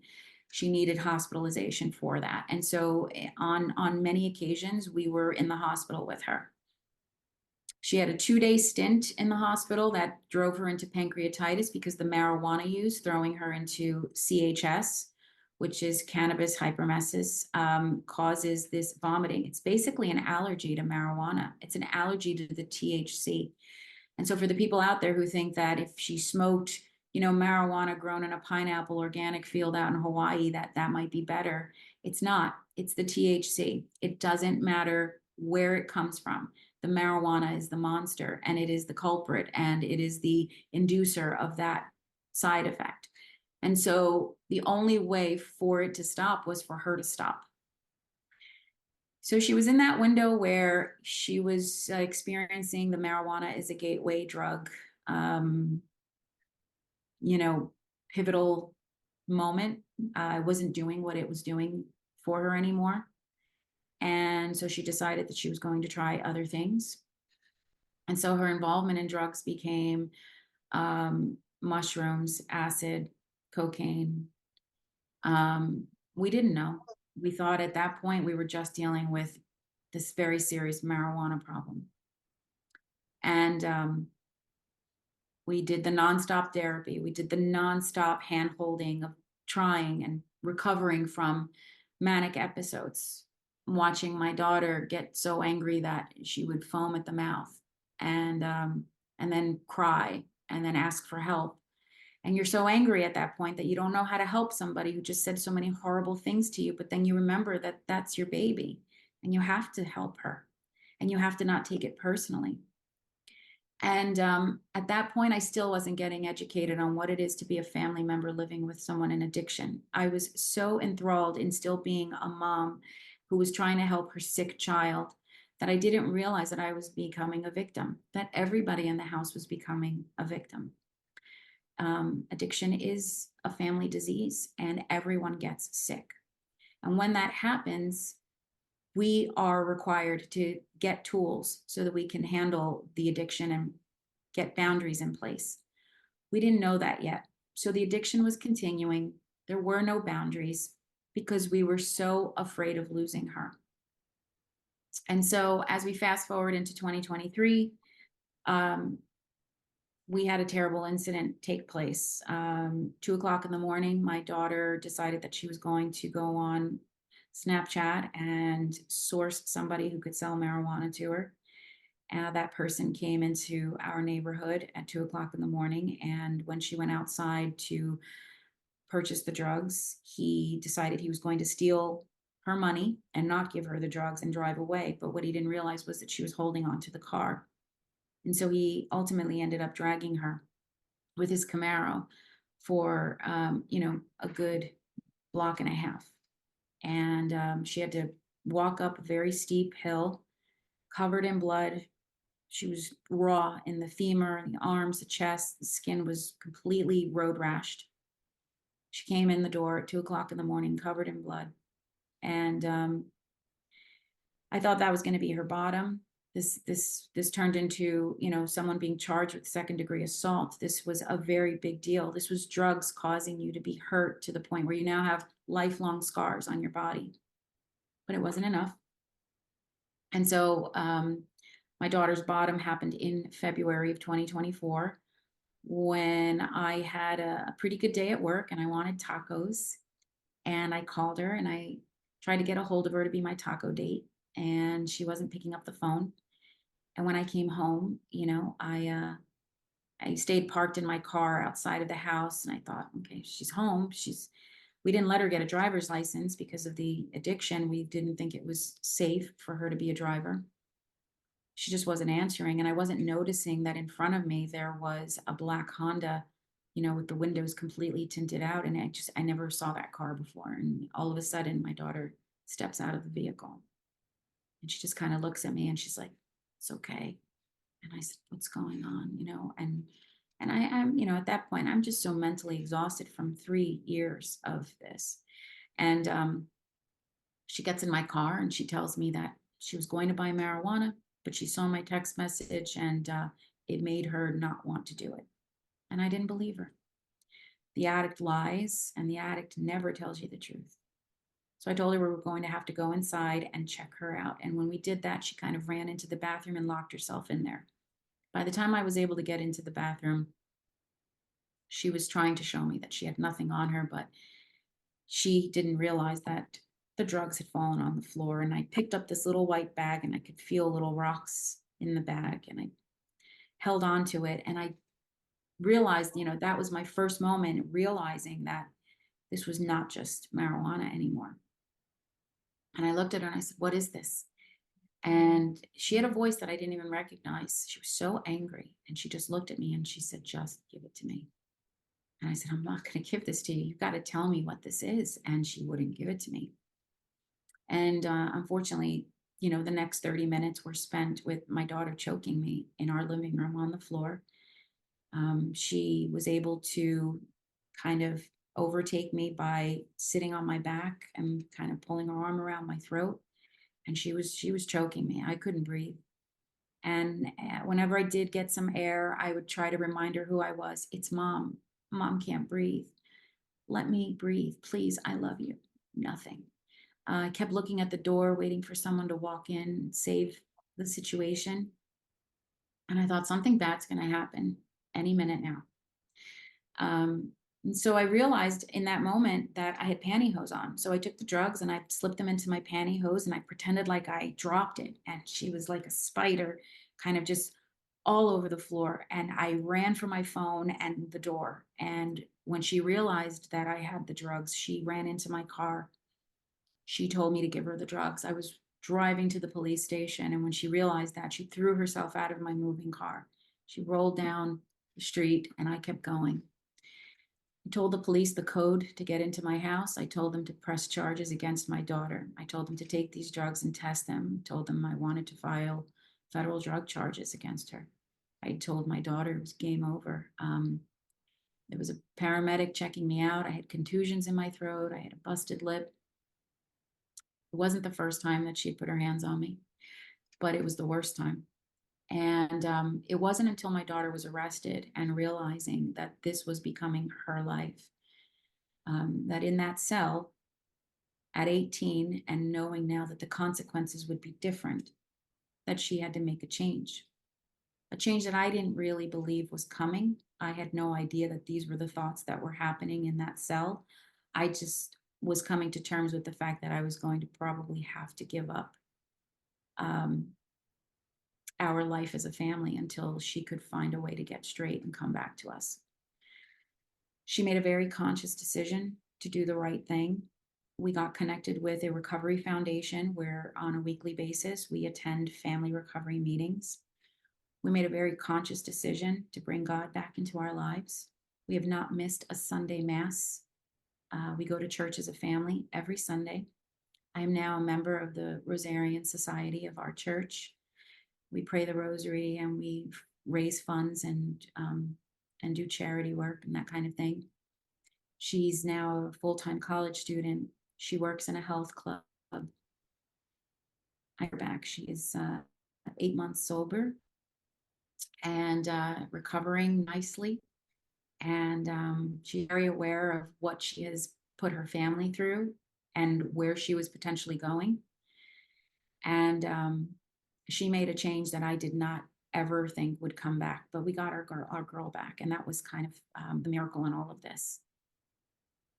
S2: She needed hospitalization for that. And so on many occasions, we were in the hospital with her. She had a 2-day stint in the hospital that drove her into pancreatitis because the marijuana use, throwing her into CHS, which is cannabis hyperemesis, causes this vomiting. It's basically an allergy to marijuana. It's an allergy to the THC. And so for the people out there who think that if she smoked, marijuana grown in a pineapple organic field out in Hawaii, that might be better. It's not. It's the THC. It doesn't matter where it comes from. The marijuana is the monster, and it is the culprit, and it is the inducer of that side effect. And so the only way for it to stop was for her to stop. So she was in that window where she was experiencing the marijuana as a gateway drug, pivotal moment. I wasn't doing what it was doing for her anymore. And so she decided that she was going to try other things. And so her involvement in drugs became mushrooms, acid, cocaine. We didn't know. We thought at that point we were just dealing with this very serious marijuana problem. And we did the nonstop therapy. We did the nonstop hand-holding of trying and recovering from manic episodes, watching my daughter get so angry that she would foam at the mouth and then cry and then ask for help. And you're so angry at that point that you don't know how to help somebody who just said so many horrible things to you. But then you remember that that's your baby and you have to help her and you have to not take it personally. And at that point, I still wasn't getting educated on what it is to be a family member living with someone in addiction. I was so enthralled in still being a mom who was trying to help her sick child that I didn't realize that I was becoming a victim, that everybody in the house was becoming a victim. Addiction is a family disease and everyone gets sick. And when that happens, we are required to get tools so that we can handle the addiction and get boundaries in place. We didn't know that yet. So the addiction was continuing. There were no boundaries because we were so afraid of losing her. And so as we fast forward into 2023, um, we had a terrible incident take place. 2 o'clock in the morning, my daughter decided that she was going to go on Snapchat and source somebody who could sell marijuana to her. That person came into our neighborhood at 2 o'clock in the morning. And when she went outside to purchase the drugs, he decided he was going to steal her money and not give her the drugs and drive away. But what he didn't realize was that she was holding onto the car. And so he ultimately ended up dragging her with his Camaro for, a good block and a half. And she had to walk up a very steep hill, covered in blood. She was raw in the femur, the arms, the chest. The skin was completely road rashed. She came in the door at 2 o'clock in the morning, covered in blood. And I thought that was going to be her bottom. This turned into, someone being charged with second-degree assault. This was a very big deal. This was drugs causing you to be hurt to the point where you now have lifelong scars on your body. But it wasn't enough. And so my daughter's bottom happened in February of 2024 when I had a pretty good day at work and I wanted tacos. And I called her and I tried to get a hold of her to be my taco date. And she wasn't picking up the phone. And when I came home, I stayed parked in my car outside of the house, and I thought, okay, she's home. We didn't let her get a driver's license because of the addiction. We didn't think it was safe for her to be a driver. She just wasn't answering, and I wasn't noticing that in front of me there was a black Honda, with the windows completely tinted out, and I never saw that car before. And all of a sudden, my daughter steps out of the vehicle, and she just kind of looks at me, and she's like, "It's okay." And I said, "What's going on?" And I'm, at that point, I'm just so mentally exhausted from 3 years of this. And she gets in my car and she tells me that she was going to buy marijuana, but she saw my text message and it made her not want to do it. And I didn't believe her. The addict lies, and the addict never tells you the truth. So I told her we were going to have to go inside and check her out. And when we did that, she kind of ran into the bathroom and locked herself in there. By the time I was able to get into the bathroom, she was trying to show me that she had nothing on her, but she didn't realize that the drugs had fallen on the floor. And I picked up this little white bag and I could feel little rocks in the bag, and I held on to it. And I realized, that was my first moment realizing that this was not just marijuana anymore. And I looked at her and I said, "What is this?" And she had a voice that I didn't even recognize. She was so angry. And she just looked at me and she said, "Just give it to me." And I said, "I'm not going to give this to you. You've got to tell me what this is." And she wouldn't give it to me. And unfortunately, the next 30 minutes were spent with my daughter choking me in our living room on the floor. She was able to kind of overtake me by sitting on my back and kind of pulling her arm around my throat. And she was choking me. I couldn't breathe. And whenever I did get some air, I would try to remind her who I was. "It's mom. Mom can't breathe. Let me breathe. Please, I love you." Nothing. I kept looking at the door, waiting for someone to walk in and save the situation. And I thought something bad's going to happen any minute now. And so I realized in that moment that I had pantyhose on. So I took the drugs and I slipped them into my pantyhose and I pretended like I dropped it. And she was like a spider, kind of just all over the floor. And I ran for my phone and the door. And when she realized that I had the drugs, she ran into my car. She told me to give her the drugs. I was driving to the police station. And when she realized that, she threw herself out of my moving car. She rolled down the street and I kept going. I told the police the code to get into my house. I told them to press charges against my daughter. I told them to take these drugs and test them. I told them I wanted to file federal drug charges against her. I told my daughter it was game over. There was a paramedic checking me out. I had contusions in my throat. I had a busted lip. It wasn't the first time that she'd put her hands on me, but it was the worst time. And it wasn't until my daughter was arrested and realizing that this was becoming her life, that in that cell at 18 and knowing now that the consequences would be different, that she had to make a change that I didn't really believe was coming. I had no idea that these were the thoughts that were happening in that cell. I just was coming to terms with the fact that I was going to probably have to give up um, our life as a family until she could find a way to get straight and come back to us. She made a very conscious decision to do the right thing. We got connected with a recovery foundation where, on a weekly basis, we attend family recovery meetings. We made a very conscious decision to bring God back into our lives. We have not missed a Sunday Mass. We go to church as a family every Sunday. I am now a member of the Rosarian Society of our church. We pray the rosary and we raise funds and do charity work and that kind of thing. She's now a full-time college student. She works in a health club. I back. She is 8 months sober and recovering nicely. And she's very aware of what she has put her family through and where she was potentially going. And she made a change that I did not ever think would come back, but we got our girl back, and that was kind of the miracle in all of this.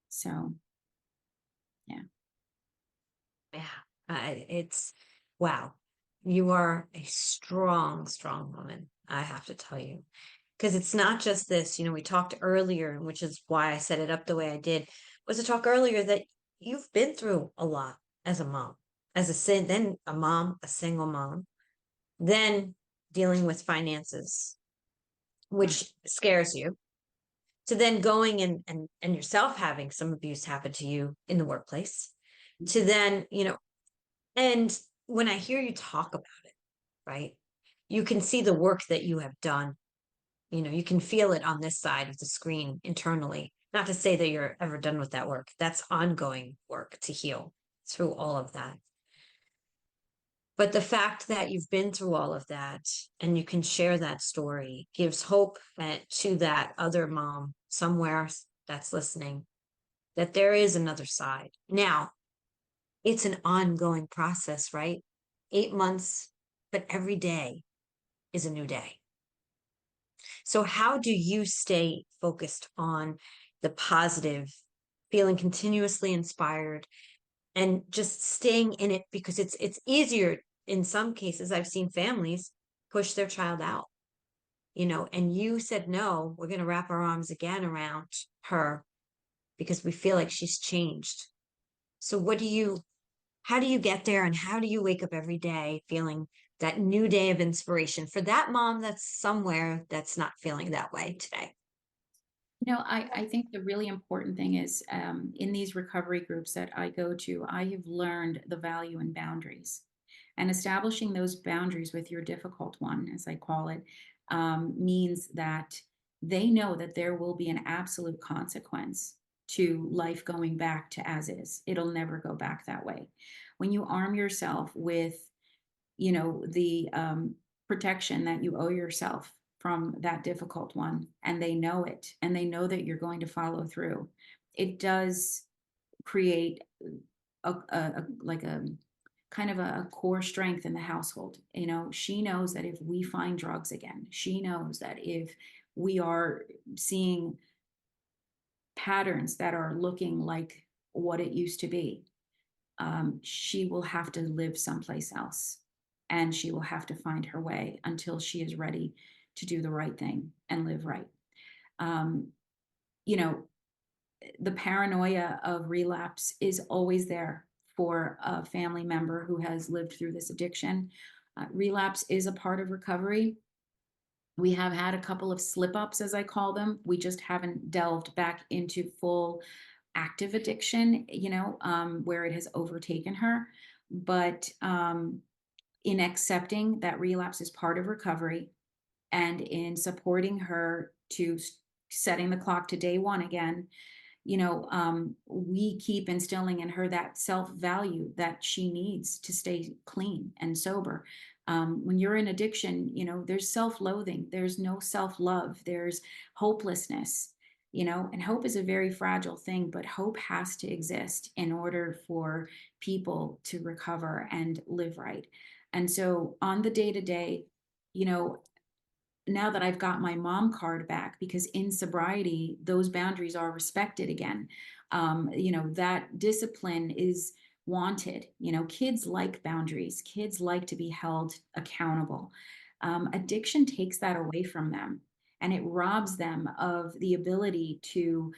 S2: So, yeah.
S1: Yeah, it's wow. You are a strong, strong woman, I have to tell you. Because it's not just this, we talked earlier, and which is why I set it up the way I did, was to talk earlier that you've been through a lot as a mom, then a mom, a single mom, then dealing with finances, which scares you, to then going and yourself having some abuse happen to you in the workplace, to then, and when I hear you talk about it, right, you can see the work that you have done. You can feel it on this side of the screen internally. Not to say that you're ever done with that work. That's ongoing work to heal through all of that. But the fact that you've been through all of that and you can share that story gives hope to that other mom somewhere that's listening, that there is another side. Now, it's an ongoing process, right? 8 months, but every day is a new day. So how do you stay focused on the positive, feeling continuously inspired, and just staying in it? Because it's easier in some cases. I've seen families push their child out, and you said, no, we're going to wrap our arms again around her because we feel like she's changed. So how do you get there, and how do you wake up every day feeling that new day of inspiration for that mom that's somewhere that's not feeling that way today?
S2: I think the really important thing is, in these recovery groups that I go to, I have learned the value in boundaries, and establishing those boundaries with your difficult one, as I call it, means that they know that there will be an absolute consequence to life going back to as is. It'll never go back that way. When you arm yourself with, the protection that you owe yourself from that difficult one, and they know it, and they know that you're going to follow through, it does create like a kind of a core strength in the household. She knows that if we find drugs again, she knows that if we are seeing patterns that are looking like what it used to be, she will have to live someplace else, and she will have to find her way until she is ready to do the right thing and live right. Um, you know, the paranoia of relapse is always there for a family member who has lived through this addiction. Relapse is a part of recovery. We have had a couple of slip ups, as I call them. We just haven't delved back into full active addiction, where it has overtaken her. But in accepting that relapse is part of recovery, and in supporting her to setting the clock to day one again, we keep instilling in her that self-value that she needs to stay clean and sober. When you're in addiction, there's self-loathing, there's no self-love, there's hopelessness, and hope is a very fragile thing, but hope has to exist in order for people to recover and live right. And so on the day to day, you know, now that I've got my mom card back, because in sobriety, those boundaries are respected again. That discipline is wanted. Kids like boundaries, kids like to be held accountable. Addiction takes that away from them, and it robs them of the ability to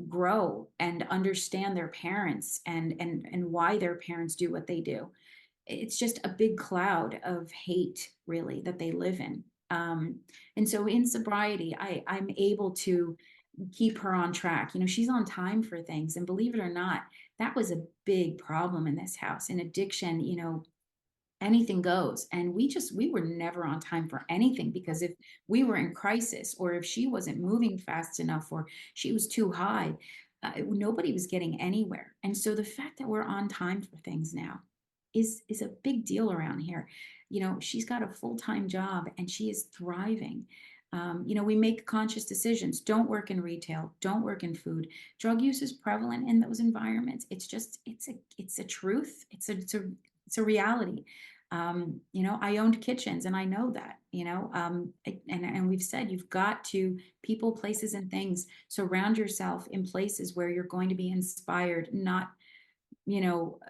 S2: grow and understand their parents and why their parents do what they do. It's just a big cloud of hate, really, that they live in. And so in sobriety, I'm able to keep her on track. She's on time for things, and believe it or not, that was a big problem in this house. In addiction, anything goes, and we were never on time for anything, because if we were in crisis, or if she wasn't moving fast enough, or she was too high, nobody was getting anywhere. And so the fact that we're on time for things now is a big deal around here. She's got a full-time job and she is thriving. We make conscious decisions. Don't work in retail, don't work in food. Drug use is prevalent in those environments. It's a truth. It's a reality. I owned kitchens, and I know that, and we've said, you've got to, people, places, and things, surround yourself in places where you're going to be inspired, not, you know,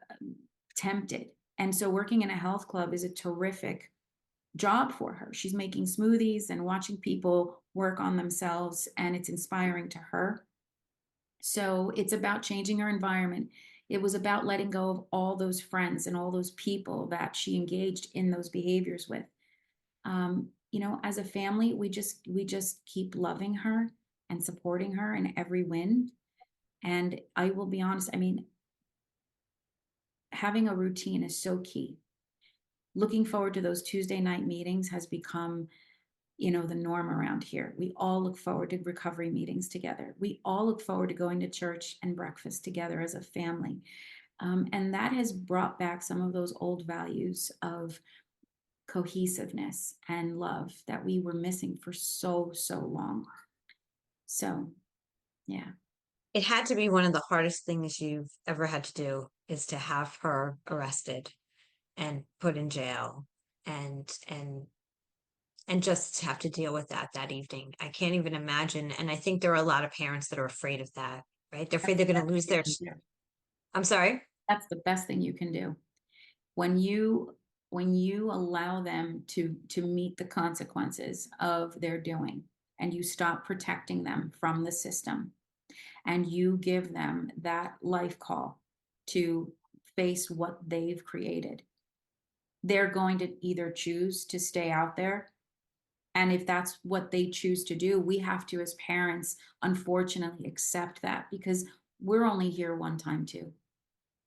S2: tempted. And so working in a health club is a terrific job for her. She's making smoothies and watching people work on themselves, and it's inspiring to her. So it's about changing her environment. It was about letting go of all those friends and all those people that she engaged in those behaviors with. As a family, we just keep loving her and supporting her in every win. And I will be honest, having a routine is so key. Looking forward to those Tuesday night meetings has become, the norm around here. We all look forward to recovery meetings together. We all look forward to going to church and breakfast together as a family. And that has brought back some of those old values of cohesiveness and love that we were missing for so, so long. So, yeah.
S1: It had to be one of the hardest things you've ever had to do, is to have her arrested and put in jail and just have to deal with that evening. I can't even imagine. And I think there are a lot of parents that are afraid of that, right? They're afraid they're going to lose their. I'm sorry?
S2: That's the best thing you can do. When you allow them to meet the consequences of their doing, and you stop protecting them from the system, and you give them that life call to face what they've created, they're going to either choose to stay out there. And if that's what they choose to do, we have to, as parents, unfortunately accept that, because we're only here one time too.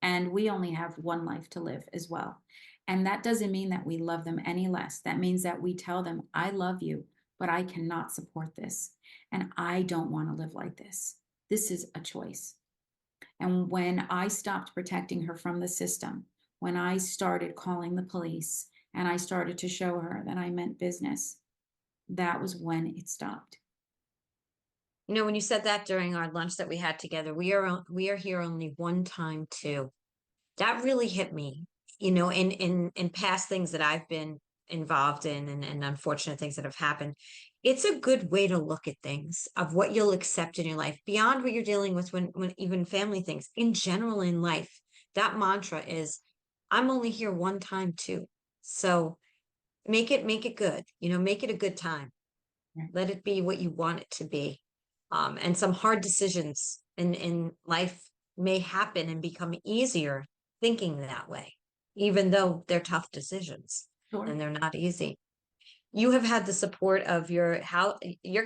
S2: And we only have one life to live as well. And that doesn't mean that we love them any less. That means that we tell them, I love you, but I cannot support this. And I don't want to live like this. This is a choice. And when I stopped protecting her from the system, when I started calling the police and I started to show her that I meant business, that was when it stopped.
S1: When you said that during our lunch that we had together, we are here only one time too. That really hit me, in past things that I've been involved in, and unfortunate things that have happened. It's a good way to look at things, of what you'll accept in your life beyond what you're dealing with, when even family things in general in life. That mantra is, I'm only here one time too. So make it good, make it a good time.
S2: Right.
S1: Let it be what you want it to be. And some hard decisions in life may happen and become easier thinking that way, even though they're tough decisions.
S2: Sure.
S1: And they're not easy. You have had the support of you're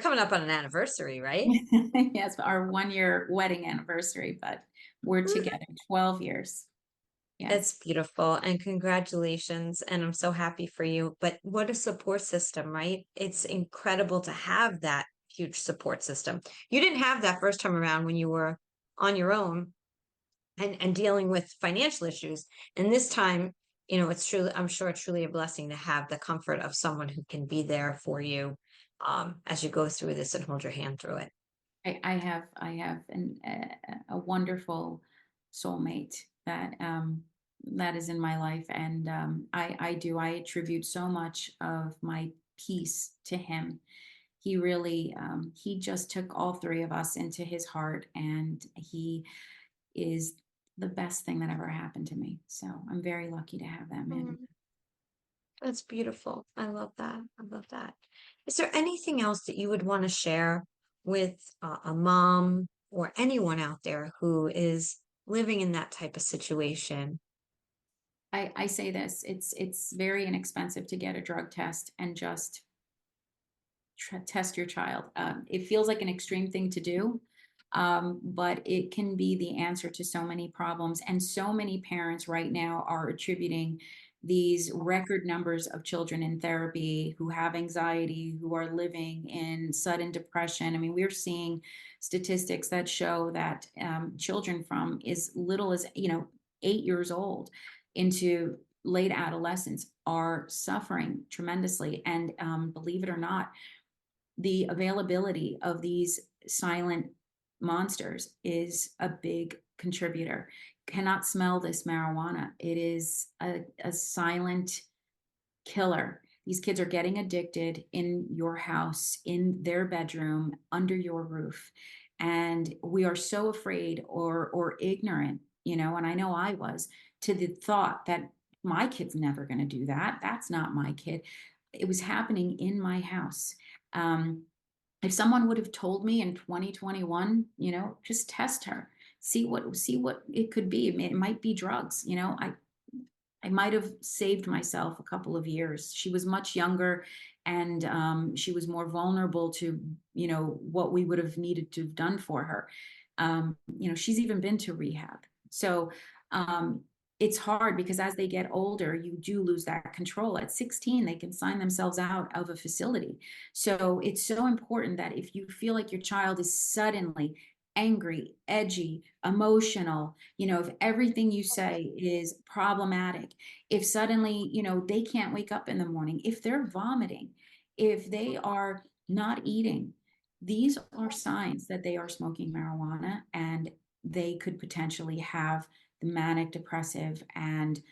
S1: coming up on an anniversary, right?
S2: Yes, our 1-year wedding anniversary, but we're together 12 years.
S1: Yes. It's beautiful, and congratulations. And I'm so happy for you. But what a support system, right? It's incredible to have that huge support system. You didn't have that first time around when you were on your own and dealing with financial issues. And this time, it's truly, I'm sure, truly a blessing to have the comfort of someone who can be there for you as you go through this and hold your hand through it.
S2: I have a wonderful soulmate that is in my life, and I attribute so much of my peace to him. He really he just took all three of us into his heart, and he is the best thing that ever happened to me. So I'm very lucky to have that man.
S1: Mm, that's beautiful. I love that. I love that. Is there anything else that you would want to share with a mom or anyone out there who is living in that type of situation?
S2: I say this: it's very inexpensive to get a drug test and just test your child. It feels like an extreme thing to do, but it can be the answer to so many problems. And so many parents right now are attributing these record numbers of children in therapy who have anxiety, who are living in sudden depression. I mean, we're seeing statistics that show that children from as little as 8 years old into late adolescence are suffering tremendously. And believe it or not, the availability of these silent monsters is a big contributor. Cannot smell this marijuana. It is a silent killer. These kids are getting addicted in your house, in their bedroom, under your roof. And we are so afraid or ignorant, and I know I was, to the thought that my kid's never going to do that. That's not my kid. It was happening in my house. Um, if someone would have told me in 2021, just test her, see what it could be. It might be drugs. I might have saved myself a couple of years. She was much younger, and she was more vulnerable to, what we would have needed to have done for her. She's even been to rehab. So it's hard because as they get older, you do lose that control. At 16, they can sign themselves out of a facility. So it's so important that if you feel like your child is suddenly angry, edgy, emotional, if everything you say is problematic, if suddenly, they can't wake up in the morning, if they're vomiting, if they are not eating, these are signs that they are smoking marijuana, and they could potentially have the manic depressive and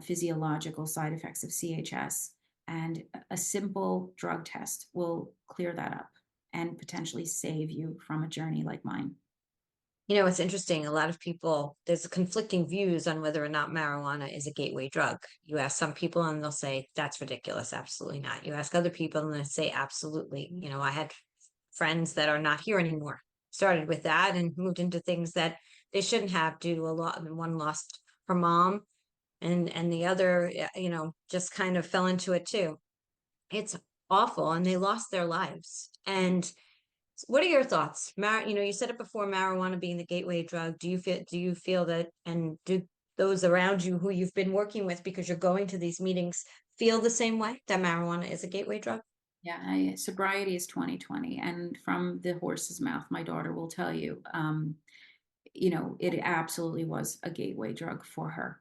S2: physiological side effects of CHS. And a simple drug test will clear that up and potentially save you from a journey like mine.
S1: It's interesting. A lot of people, there's conflicting views on whether or not marijuana is a gateway drug. You ask some people and they'll say, that's ridiculous. Absolutely not. You ask other people and they say, absolutely. I had friends that are not here anymore, started with that and moved into things that they shouldn't have due to a lot. One lost her mom and the other, just kind of fell into it too. It's awful. And they lost their lives. And what are your thoughts? You said it before, marijuana being the gateway drug. Do you feel that, and do those around you who you've been working with because you're going to these meetings feel the same way, that marijuana is a gateway drug?
S2: Yeah, sobriety is 2020, and from the horse's mouth, my daughter will tell you, it absolutely was a gateway drug for her.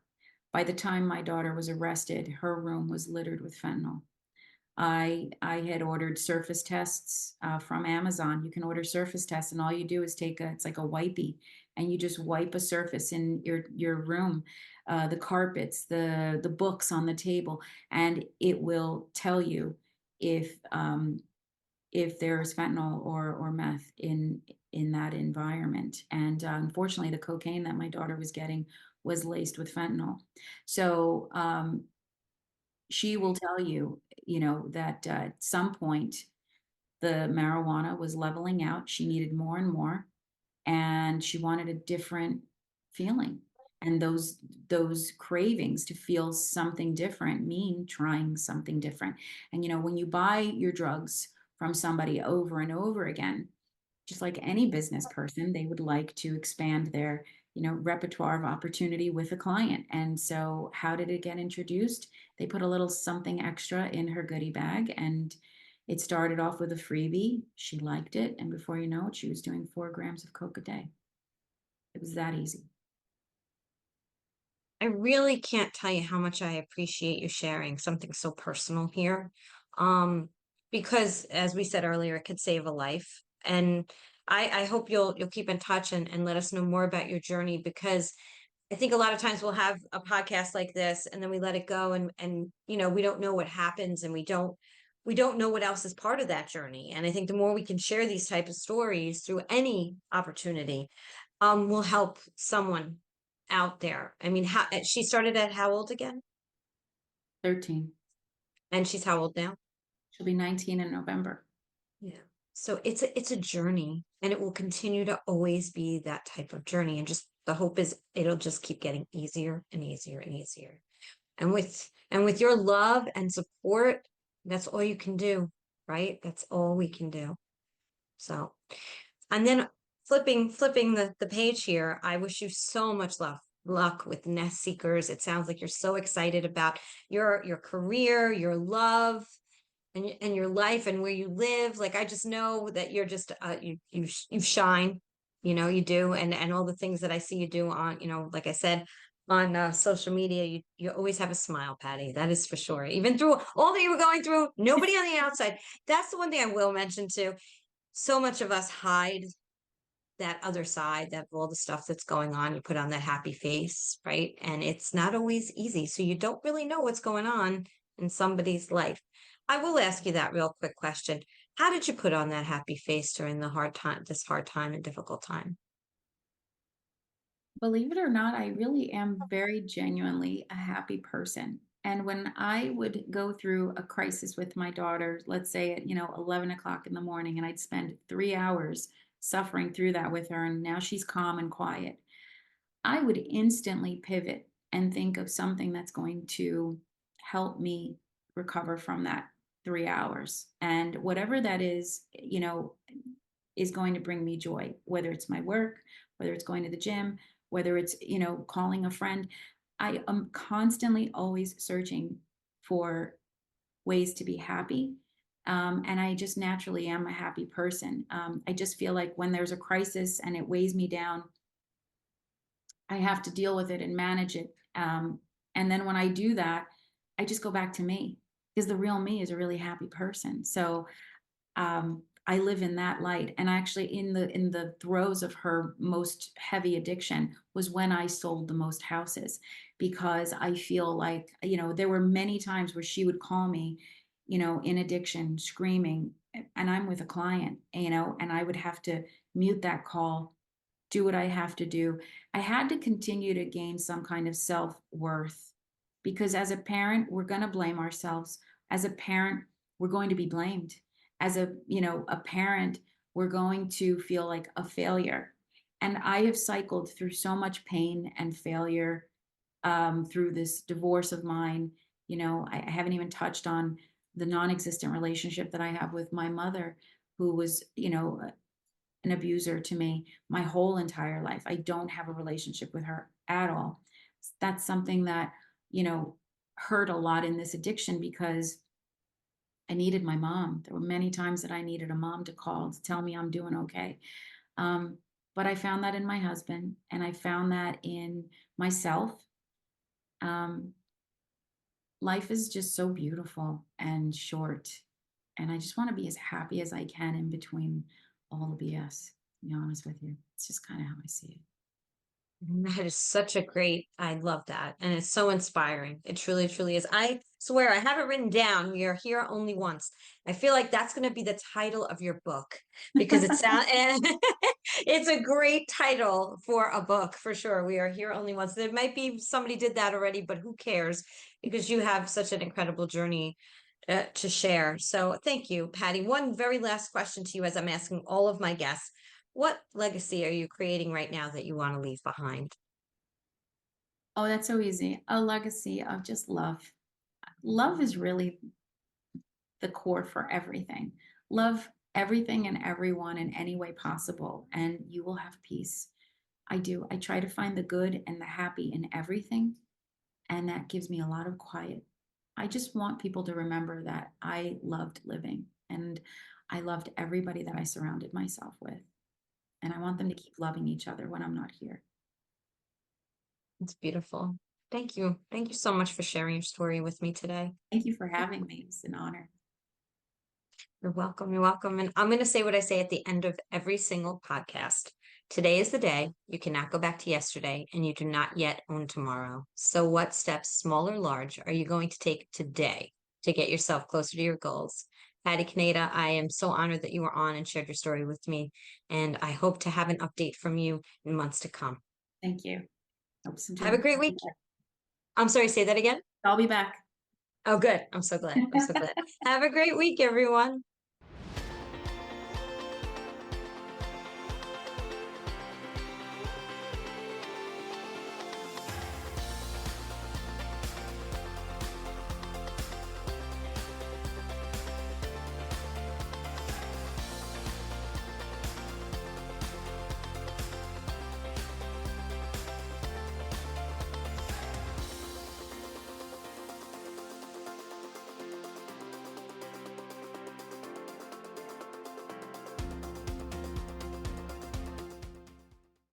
S2: By the time my daughter was arrested, her room was littered with fentanyl. I had ordered surface tests from Amazon. You can order surface tests, and all you do is it's like a wipey, and you just wipe a surface in your room, the carpets, the books on the table, and it will tell you if there's fentanyl or meth in that environment. And unfortunately, the cocaine that my daughter was getting was laced with fentanyl. So she will tell you, that at some point the marijuana was leveling out. She needed more and more, and she wanted a different feeling. And those cravings to feel something different mean trying something different. And when you buy your drugs from somebody over and over again, just like any business person, they would like to expand their repertoire of opportunity with a client. And so how did it get introduced? They put a little something extra in her goodie bag, and It started off with a freebie. She liked it. And before you know it, she was doing 4 grams of Coke a day. It was that easy.
S1: I really can't tell you how much I appreciate you sharing something so personal here. Um, because as we said earlier, it could save a life. And I hope you'll keep in touch and let us know more about your journey, because I think a lot of times we'll have a podcast like this and then we let it go, and we don't know what happens, and we don't know what else is part of that journey. And I think the more we can share these type of stories through any opportunity, will help someone out there. I mean, she started at how old again?
S2: 13.
S1: And she's how old now?
S2: She'll be 19 in November.
S1: Yeah. So it's a journey, and it will continue to always be that type of journey. And just the hope is it'll just keep getting easier and easier and easier. And with your love and support, that's all you can do, right? That's all we can do. So, and then flipping the page here, I wish you so much luck with Nest Seekers. It sounds like you're so excited about your career, your love, and your life and where you live. Like, I just know that you're just you shine, you do, and all the things that I see you do on, like I said, on social media, you always have a smile, Patty. That is for sure. Even through all that you were going through, nobody on the outside. That's the one thing I will mention too. So much of us hide that other side, that all the stuff that's going on. You put on that happy face, right? And it's not always easy. So you don't really know what's going on in somebody's life. I will ask you that real quick question. How did you put on that happy face during this hard time and difficult time?
S2: Believe it or not, I really am very genuinely a happy person. And when I would go through a crisis with my daughter, let's say at, 11 o'clock in the morning, and I'd spend 3 hours suffering through that with her, and now she's calm and quiet, I would instantly pivot and think of something that's going to help me recover from that 3 hours. And whatever that is going to bring me joy, whether it's my work, whether it's going to the gym, whether it's, calling a friend. I am constantly always searching for ways to be happy. And I just naturally am a happy person. I just feel like when there's a crisis and it weighs me down, I have to deal with it and manage it. And then when I do that, I just go back to me, because the real me is a really happy person. So I live in that light. And actually, in the throes of her most heavy addiction was when I sold the most houses, because I feel like, there were many times where she would call me, in addiction, screaming, and I'm with a client, and I would have to mute that call, do what I have to do. I had to continue to gain some kind of self-worth, because as a parent, we're going to blame ourselves. As a parent, we're going to be blamed. As a parent, we're going to feel like a failure. And I have cycled through so much pain and failure through this divorce of mine. I haven't even touched on the non-existent relationship that I have with my mother, who was, an abuser to me my whole entire life. I don't have a relationship with her at all. That's something that, hurt a lot in this addiction, because I needed my mom. There were many times that I needed a mom to call to tell me I'm doing okay. Um, but I found that in my husband, and I found that in myself. Um, Life is just so beautiful and short. And I just want to be as happy as I can in between all the BS, to be honest with you. It's just kind of how I see it.
S1: That is such a great, I love that. And it's so inspiring. It truly, truly is. I swear, I have it written down. We are here only once. I feel like that's going to be the title of your book, because it sounds, and it's a great title for a book for sure. We are here only once. There might be somebody did that already, but who cares? Because you have such an incredible journey to share. So thank you, Patty. One very last question to you, as I'm asking all of my guests. What legacy are you creating right now that you want to leave behind?
S2: Oh, that's so easy. A legacy of just love. Love is really the core for everything. Love everything and everyone in any way possible, and you will have peace. I do. I try to find the good and the happy in everything, and that gives me a lot of quiet. I just want people to remember that I loved living. And I loved everybody that I surrounded myself with. And I want them to keep loving each other when I'm not here.
S1: It's beautiful. Thank you. Thank you so much for sharing your story with me today.
S2: Thank you for having me. It's an honor.
S1: You're welcome. You're welcome. And I'm going to say what I say at the end of every single podcast. Today is the day. You cannot go back to yesterday, and you do not yet own tomorrow. So, what steps, small or large, are you going to take today to get yourself closer to your goals? Patty Caneda, I am so honored that you were on and shared your story with me. And I hope to have an update from you in months to come.
S2: Thank you. Hope
S1: Have a great week. I'm sorry, say that again.
S2: I'll be back.
S1: Oh, good. I'm so glad. I'm so glad. Have a great week, everyone.